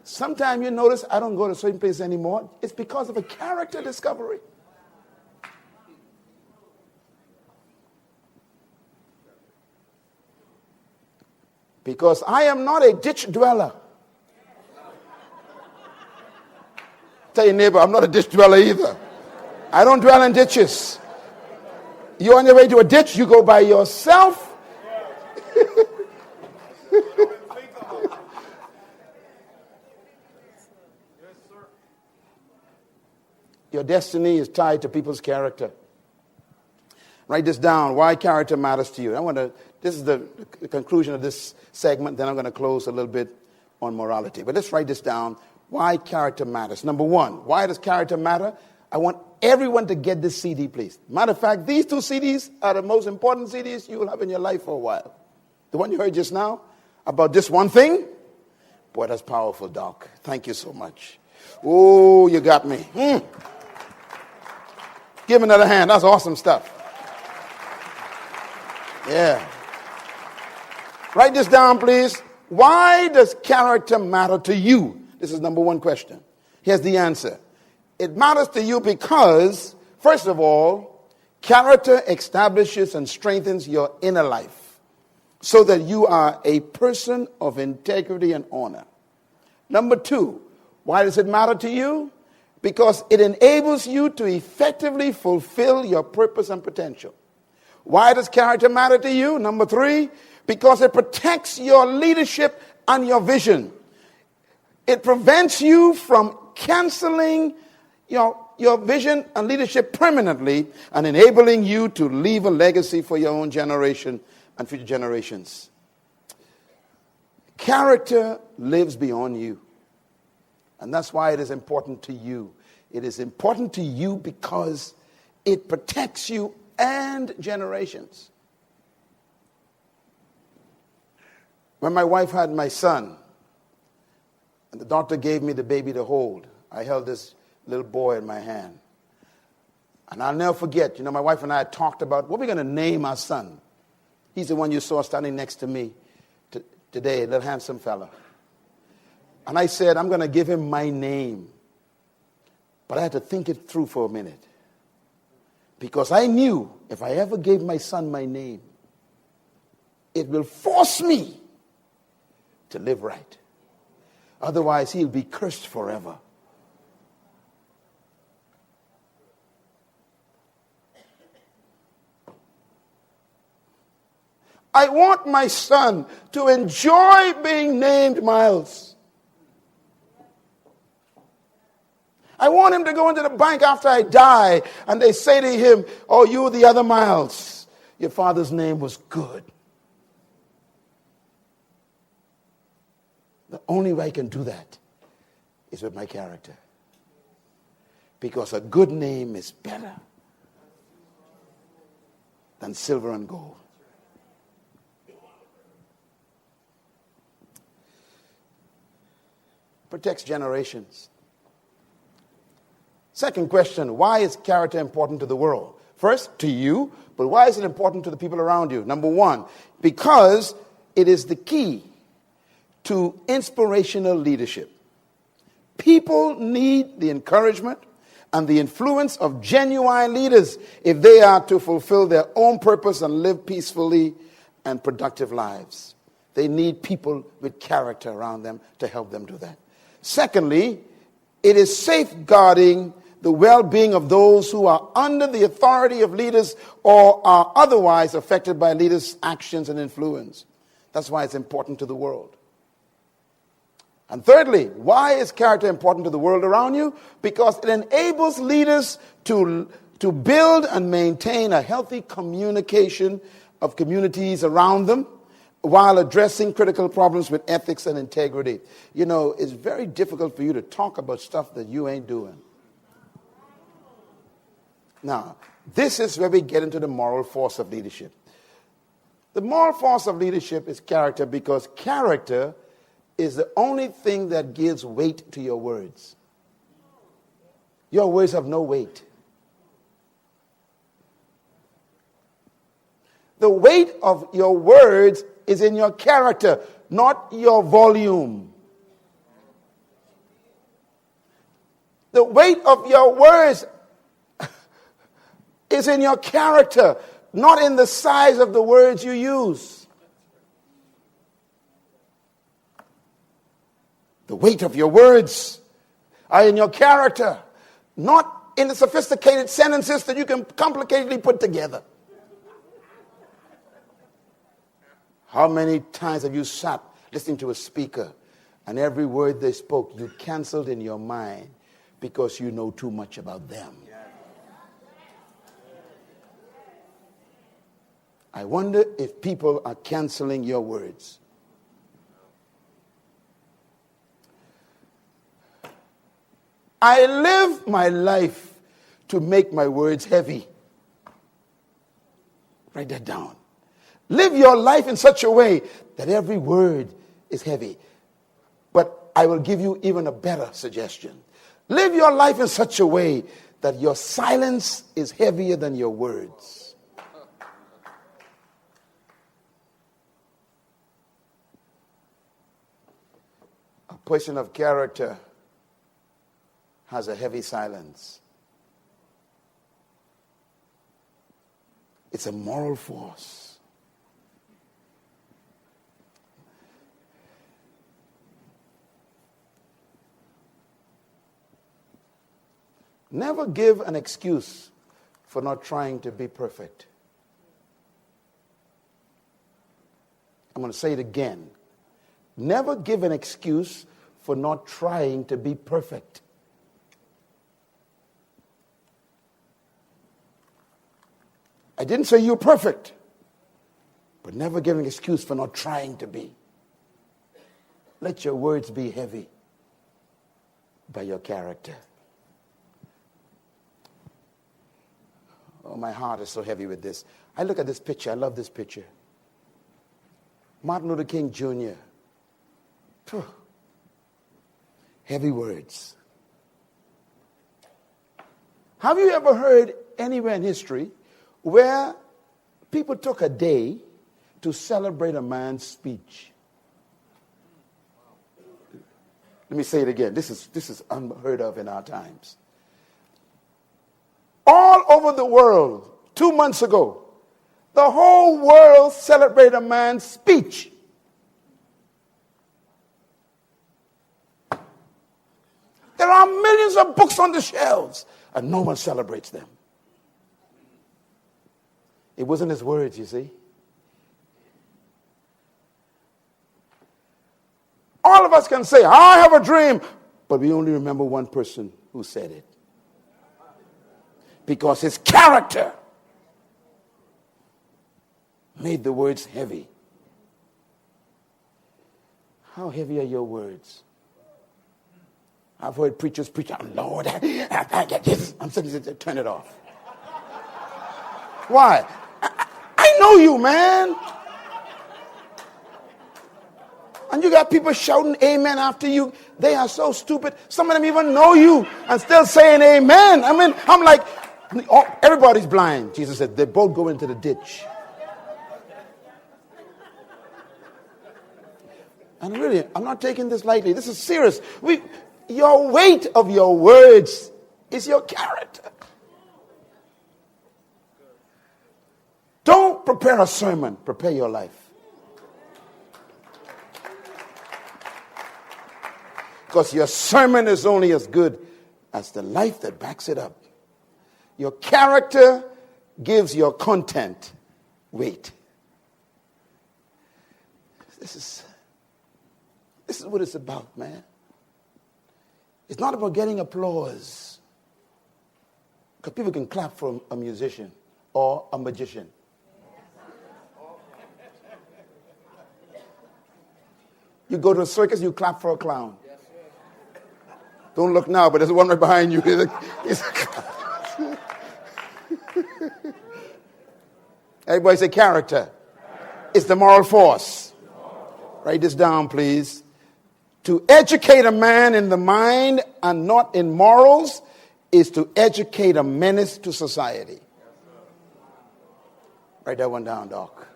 Sometimes you notice I don't go to a certain place anymore. It's because of a character discovery. Because I am not a ditch dweller. Tell your neighbor, I'm not a ditch dweller either. I don't dwell in ditches. You're on your way to a ditch, you go by yourself. Your destiny is tied to people's character. Write this down. Why character matters to you. This is the conclusion of this segment. Then I'm going to close a little bit on morality. But let's write this down. Why character matters. Number one, why does character matter? I want everyone to get this CD, please. Matter of fact, these two CDs are the most important CDs you will have in your life for a while. The one you heard just now about this one thing. Boy, that's powerful, Doc. Thank you so much. Oh, you got me. Give him another hand. That's awesome stuff. Yeah. Write this down, please. Why does character matter to you? This is number one question. Here's the answer. It matters to you because, first of all, character establishes and strengthens your inner life so that you are a person of integrity and honor. Number two, why does it matter to you? Because it enables you to effectively fulfill your purpose and potential. Why does character matter to you? Number three, because it protects your leadership and your vision. It prevents you from canceling your vision and leadership permanently and enabling you to leave a legacy for your own generation and future generations. Character lives beyond you. And that's why it is important to you. It is important to you because it protects you and generations. When my wife had my son, and the doctor gave me the baby to hold, I held this little boy in my hand. And I'll never forget, my wife and I had talked about what we're going to name our son. He's the one you saw standing next to me today, a little handsome fella. And I said, I'm going to give him my name. But I had to think it through for a minute. Because I knew if I ever gave my son my name, it will force me to live right. Otherwise, he'll be cursed forever. I want my son to enjoy being named Myles. I want him to go into the bank after I die and they say to him, oh, you the other Myles. Your father's name was good. The only way I can do that is with my character. Because a good name is better than silver and gold. Protects generations. Second question, why is character important to the world? First, to you, but why is it important to the people around you? Number one, because it is the key to inspirational leadership. People need the encouragement and the influence of genuine leaders if they are to fulfill their own purpose and live peacefully and productive lives. They need people with character around them to help them do that. Secondly, it is safeguarding the well-being of those who are under the authority of leaders or are otherwise affected by leaders' actions and influence. That's why it's important to the world. And thirdly, why is character important to the world around you? Because it enables leaders to build and maintain a healthy communication of communities around them while addressing critical problems with ethics and integrity. You know, it's very difficult for you to talk about stuff that you ain't doing. Now, this is where we get into the moral force of leadership. The moral force of leadership is character, because character is the only thing that gives weight to your words. Your words have no weight. The weight of your words is in your character, not your volume. The weight of your words is in your character, not in the size of the words you use. The weight of your words are in your character, not in the sophisticated sentences that you can complicatedly put together. How many times have you sat listening to a speaker and every word they spoke you canceled in your mind because you know too much about them? I wonder if people are canceling your words. I live my life to make my words heavy. Write that down. Live your life in such a way that every word is heavy. But I will give you even a better suggestion. Live your life in such a way that your silence is heavier than your words. A person of character has a heavy silence. It's a moral force. Never give an excuse for not trying to be perfect. I'm going to say it again. Never give an excuse for not trying to be perfect. I didn't say you're perfect, but never give an excuse for not trying to be. Let your words be heavy by your character. Oh, my heart is so heavy with this. I look at this picture. I love this picture. Martin Luther King Jr. Phew. Heavy words. Have you ever heard anywhere in history where people took a day to celebrate a man's speech? Let me say it again. This is unheard of in our times. All over the world, 2 months ago, the whole world celebrated a man's speech. There are millions of books on the shelves, and no one celebrates them. It wasn't his words, you see. All of us can say, I have a dream, but we only remember one person who said it. Because his character made the words heavy. How heavy are your words? I've heard preachers preach, oh, Lord, I get this. I'm saying, turn it off. Why? I know you, man. And you got people shouting amen after you. They are so stupid. Some of them even know you and still saying amen. I mean, I'm like, oh, everybody's blind. Jesus said, they both go into the ditch. And really, I'm not taking this lightly. This is serious. Your weight of your words is your character. Don't prepare a sermon. Prepare your life. Because your sermon is only as good as the life that backs it up. Your character gives your content weight. This is what it's about, man. It's not about getting applause. Because people can clap for a musician or a magician. You go to a circus, you clap for a clown. Don't look now, but there's one right behind you. Everybody say character. It's the moral force. Write this down, please. To educate a man in the mind and not in morals is to educate a menace to society. Write that one down, Doc.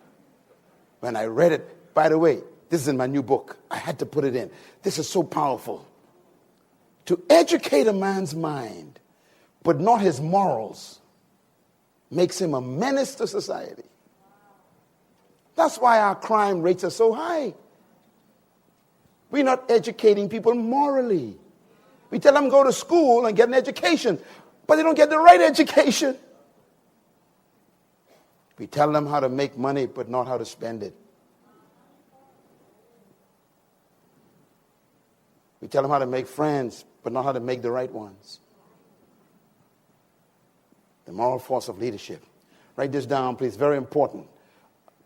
When I read it, by the way, this is in my new book. I had to put it in. This is so powerful. To educate a man's mind, but not his morals, makes him a menace to society. That's why our crime rates are so high. We're not educating people morally. We tell them go to school and get an education, but they don't get the right education. We tell them how to make money, but not how to spend it. We tell them how to make friends, but not how to make the right ones. The moral force of leadership. Write this down, please. Very important.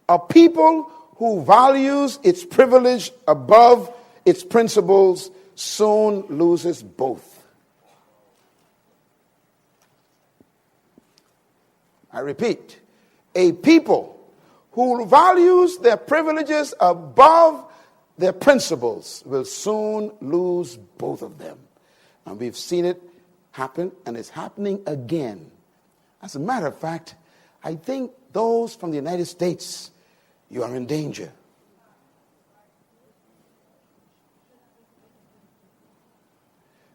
A people who values its privilege above its principles soon loses both. I repeat, a people who values their privileges above their principles will soon lose both of them. And we've seen it happen, and it's happening again. As a matter of fact, I think those from the United States, you are in danger.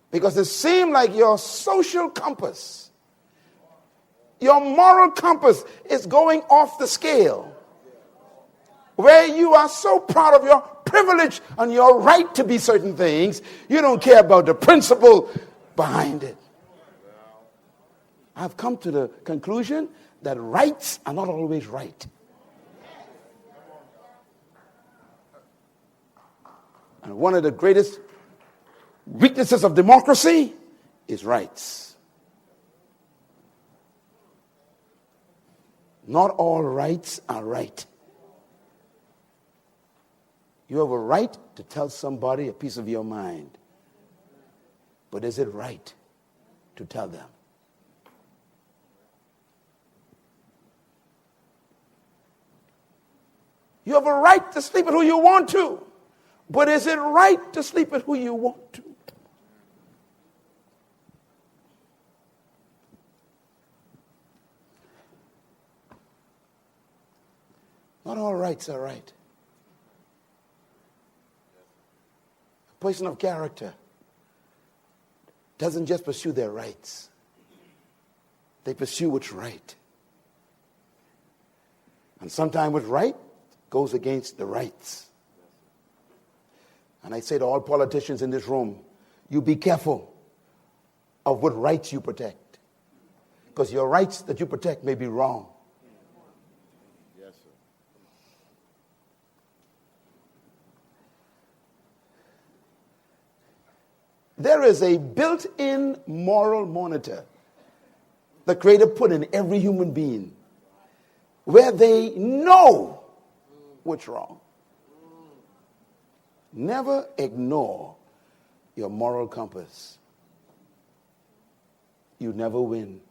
Because it seems like your social compass, your moral compass is going off the scale. Where you are so proud of your privilege and your right to be certain things, you don't care about the principle behind it. I've come to the conclusion that rights are not always right. And one of the greatest weaknesses of democracy is rights. Not all rights are right. You have a right to tell somebody a piece of your mind. But is it right to tell them? You have a right to sleep with who you want to. But is it right to sleep with who you want to? Not all rights are right. A person of character doesn't just pursue their rights. They pursue what's right. And sometimes what's right goes against the rights. And I say to all politicians in this room, you be careful of what rights you protect. Because your rights that you protect may be wrong. Yes, sir. There is a built-in moral monitor the Creator put in every human being where they know what's wrong. Never ignore your moral compass. You never win.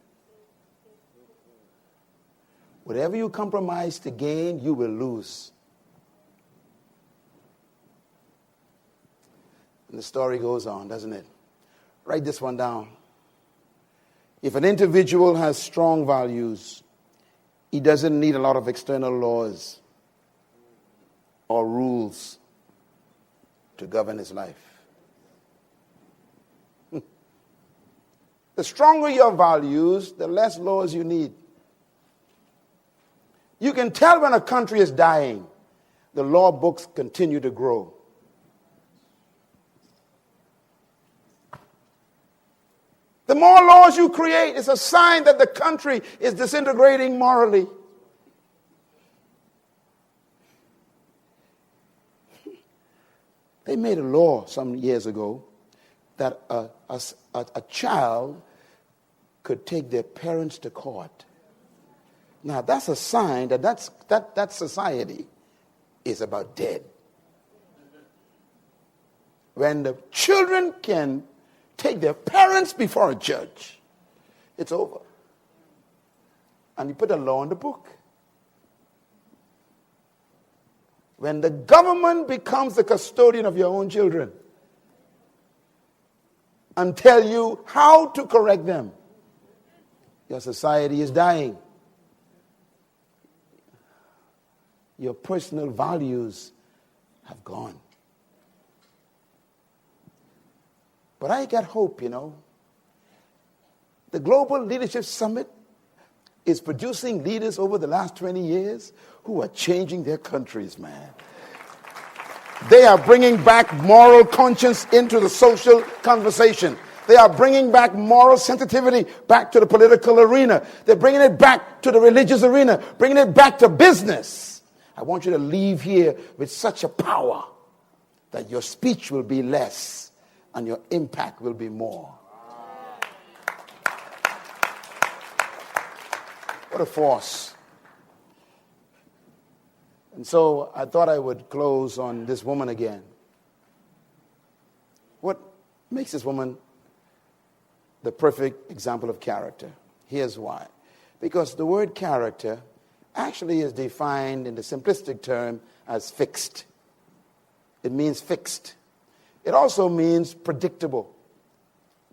Whatever you compromise to gain, you will lose. And the story goes on, doesn't it? Write this one down. If an individual has strong values, he doesn't need a lot of external laws or rules to govern his life. The stronger your values, the less laws you need. You can tell when a country is dying. The law books continue to grow. The more laws you create, it's a sign that the country is disintegrating morally. They made a law some years ago that a child could take their parents to court. Now, that's a sign that that society is about dead. When the children can take their parents before a judge, it's over. And you put a law in the book. When the government becomes the custodian of your own children and tell you how to correct them, your society is dying. Your personal values have gone. But I got hope, you know. The Global Leadership Summit is producing leaders over the last 20 years who are changing their countries, man. They are bringing back moral conscience into the social conversation. They are bringing back moral sensitivity back to the political arena. They're bringing it back to the religious arena, bringing it back to business. I want you to leave here with such a power that your speech will be less and your impact will be more. What a force. And so I thought I would close on this woman again. What makes this woman the perfect example of character? Here's why. Because the word character actually is defined in the simplistic term as fixed. It means fixed. It also means predictable.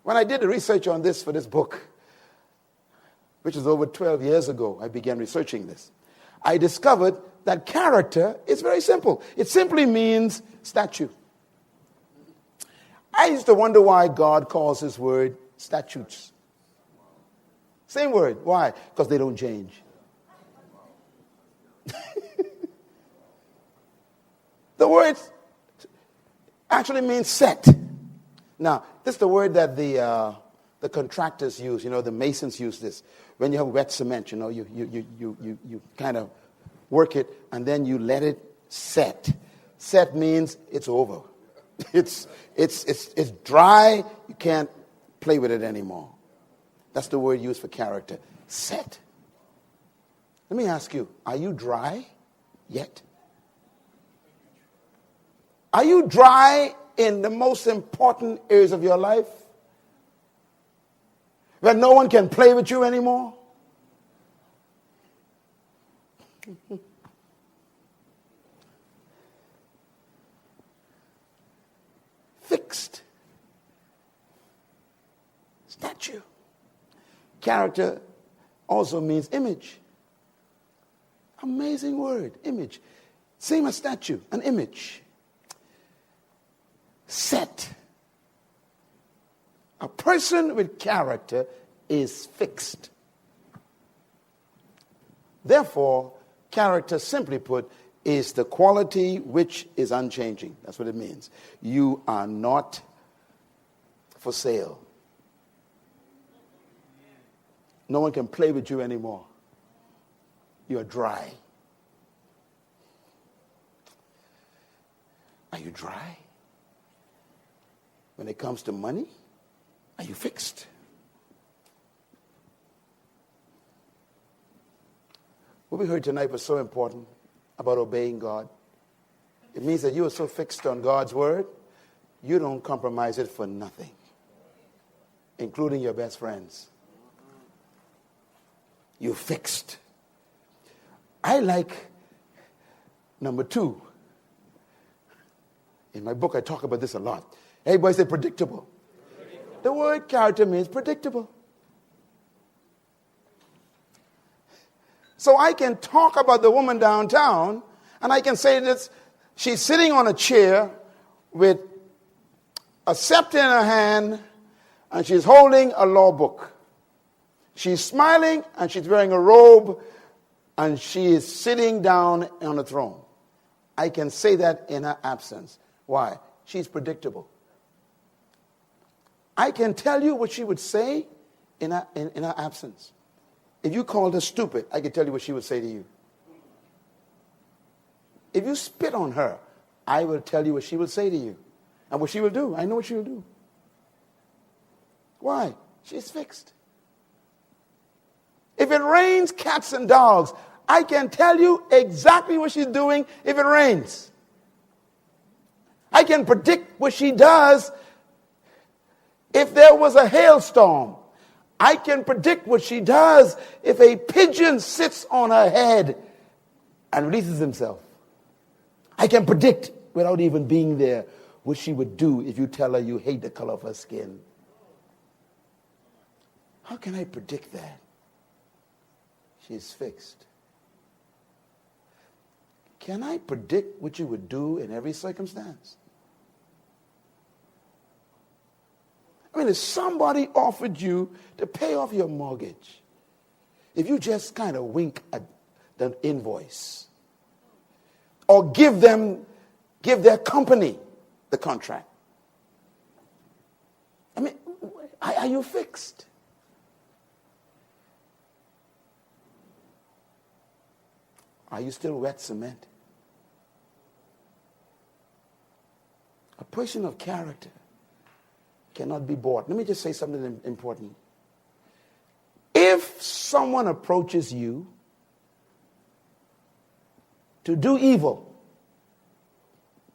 When I did the research on this for this book, which is over 12 years ago, I began researching this. I discovered that character is very simple. It simply means statute. I used to wonder why God calls his word statutes. Same word. Why? Because they don't change. The word actually means set. Now, this is the word that the contractors use. You know, the masons use this. When you have wet cement, you know, you kind of work it and then you let it set. Set means it's over. It's dry. You can't play with it anymore. That's the word used for character. Set. Let me ask you, are you dry yet? Are you dry in the most important areas of your life? Where no one can play with you anymore? Fixed. Statue. Character also means image. Amazing word, image. Same as statue, an image. Set. A person with character is fixed. Therefore, character, simply put, is the quality which is unchanging. That's what it means. You are not for sale. No one can play with you anymore. You are dry. Are you dry? When it comes to money, are you fixed? What we heard tonight was so important about obeying God. It means that you are so fixed on God's word, you don't compromise it for nothing, including your best friends. You're fixed. I like number 2. In my book, I talk about this a lot. Everybody say predictable. The word character means predictable. So I can talk about the woman downtown, and I can say that she's sitting on a chair with a scepter in her hand, and she's holding a law book. She's smiling, and she's wearing a robe, and she is sitting down on a throne. I can say that in her absence. Why? She's predictable. I can tell you what she would say in her absence. If you called her stupid, I can tell you what she would say to you. If you spit on her, I will tell you what she will say to you. And what she will do. I know what she will do. Why? She's fixed. If it rains cats and dogs, I can tell you exactly what she's doing if it rains. I can predict what she does if there was a hailstorm. I can predict what she does if a pigeon sits on her head and releases himself. I can predict, without even being there, what she would do if you tell her you hate the color of her skin. How can I predict that? She's fixed. Can I predict what you would do in every circumstance? I mean, if somebody offered you to pay off your mortgage, if you just kind of wink at the invoice, or give their company the contract, I mean, are you fixed? Are you still wet cement? A person of character cannot be bought. Let me just say something important. If someone approaches you to do evil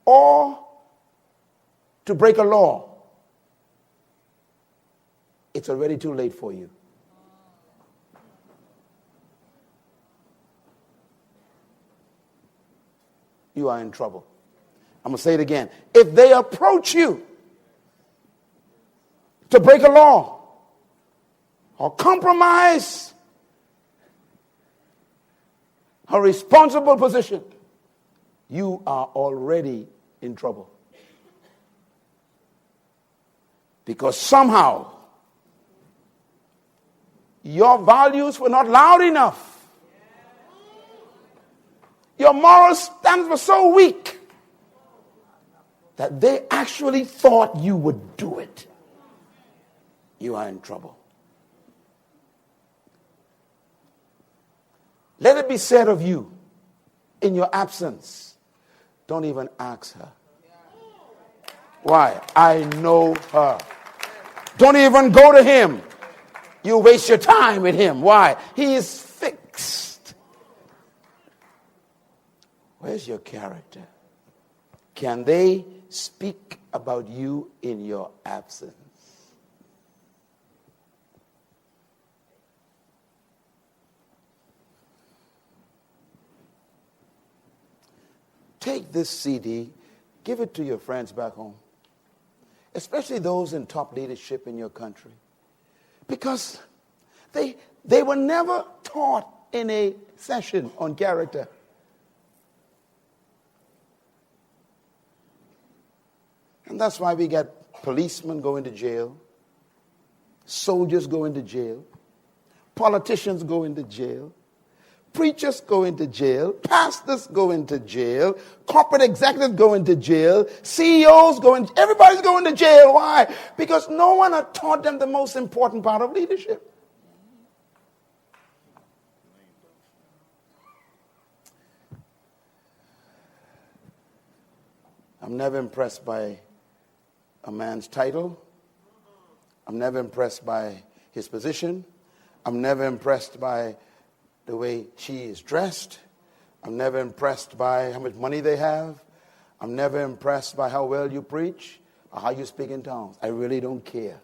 or to break a law, it's already too late for you. You are in trouble. I'm going to say it again. If they approach you to break a law or compromise a responsible position, you are already in trouble. Because somehow your values were not loud enough. Your moral standards were so weak that they actually thought you would do it. You are in trouble. Let it be said of you, in your absence, don't even ask her. Why? I know her. Don't even go to him. You waste your time with him. Why? He is fixed. Where's your character? Can they speak about you in your absence? Take this CD, give it to your friends back home, especially those in top leadership in your country, because they were never taught in a session on character. And that's why we got policemen going to jail, soldiers go into jail, politicians go into jail, preachers go into jail, pastors go into jail, corporate executives go into jail, CEOs go into, everybody's going to jail. Why? Because no one had taught them the most important part of leadership. I'm never impressed by a man's title. I'm never impressed by his position. I'm never impressed by the way she is dressed. I'm never impressed by how much money they have. I'm never impressed by how well you preach or how you speak in tongues. I really don't care.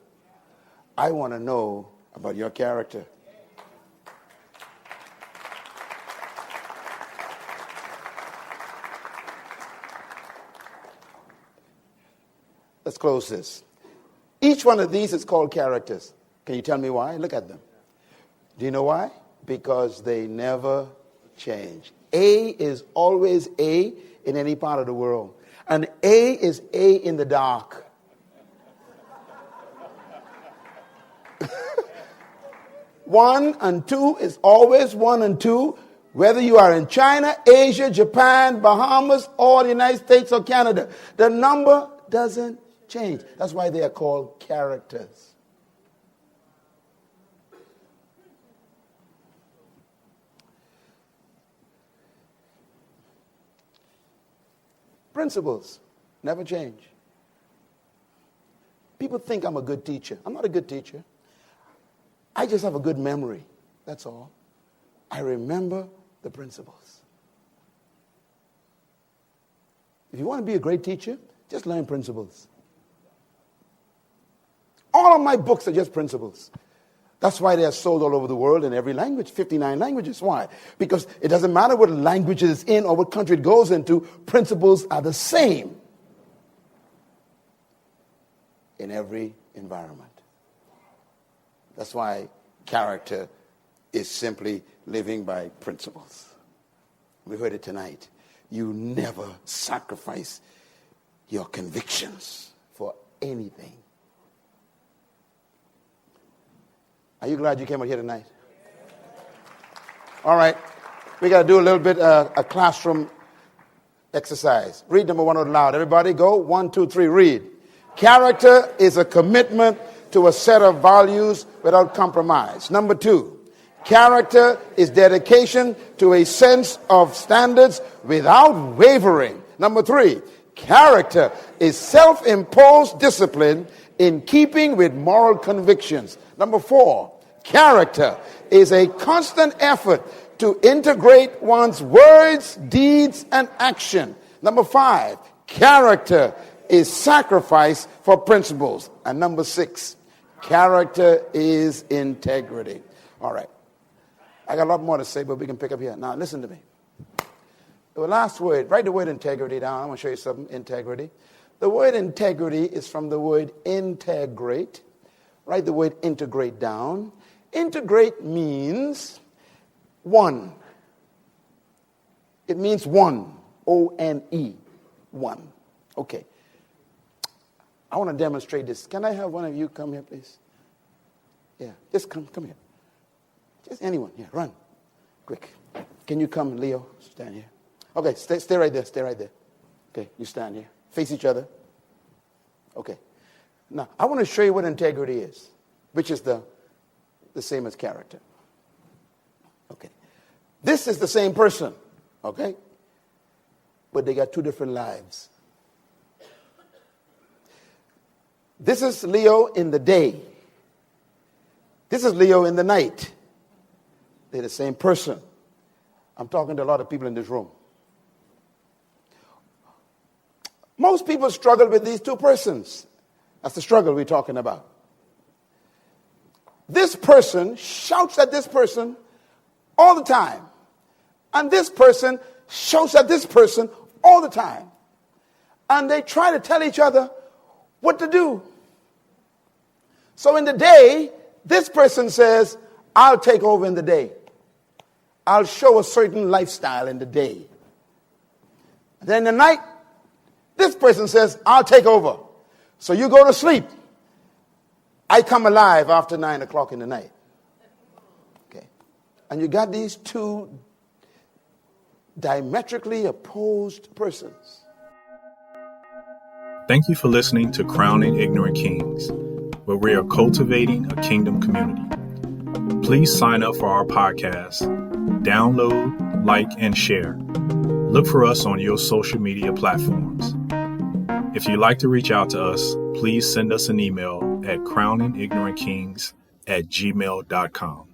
I want to know about your character. Let's close this. Each one of these is called characters. Can you tell me why? Look at them. Do you know why? Because they never change. A is always A in any part of the world. And A is A in the dark. One and two is always one and two, whether you are in China, Asia, Japan, Bahamas, or the United States or Canada. The number doesn't change. That's why they are called characters. Principles never change. People think I'm a good teacher. I'm not a good teacher. I just have a good memory. That's all. I remember the principles. If you want to be a great teacher, just learn principles. All of my books are just principles. That's why they are sold all over the world in every language, 59 languages. Why? Because it doesn't matter what language it is in or what country it goes into, principles are the same in every environment. That's why character is simply living by principles. We heard it tonight. You never sacrifice your convictions for anything. Are you glad you came out here tonight? All right. We got to do a little bit a classroom exercise. Read number one out loud. Everybody go. 1, 2, 3, read. Character is a commitment to a set of values without compromise. Number 2, character is dedication to a sense of standards without wavering. Number 3, character is self-imposed discipline in keeping with moral convictions. Number 4, character is a constant effort to integrate one's words, deeds, and action. Number 5, character is sacrifice for principles. And number 6, character is integrity. All right. I got a lot more to say, but we can pick up here. Now, listen to me. The last word, write the word integrity down. I'm going to show you something, integrity. The word integrity is from the word integrate. Write the word integrate down. Integrate means one. It means one. O-N-E. One. Okay. I want to demonstrate this. Can I have one of you come here, please? Yeah, just come here. Just anyone. Yeah, run. Quick. Can you come, Leo? Stand here. Okay, stay right there. Stay right there. Okay, you stand here. Face each other. Okay. Now, I want to show you what integrity is, which is the same as character. Okay. This is the same person, okay? But they got two different lives. This is Leo in the day. This is Leo in the night. They're the same person. I'm talking to a lot of people in this room. Most people struggle with these two persons. That's the struggle we're talking about. This person shouts at this person all the time. And this person shouts at this person all the time. And they try to tell each other what to do. So in the day, this person says, I'll take over in the day. I'll show a certain lifestyle in the day. And then in the night, this person says, I'll take over. So you go to sleep. I come alive after 9 o'clock in the night. Okay. And you got these two diametrically opposed persons. Thank you for listening to Crowning Ignorant Kings, where we are cultivating a kingdom community. Please sign up for our podcast, download, like, and share. Look for us on your social media platforms. If you'd like to reach out to us, please send us an email at crowninignorantkings@gmail.com.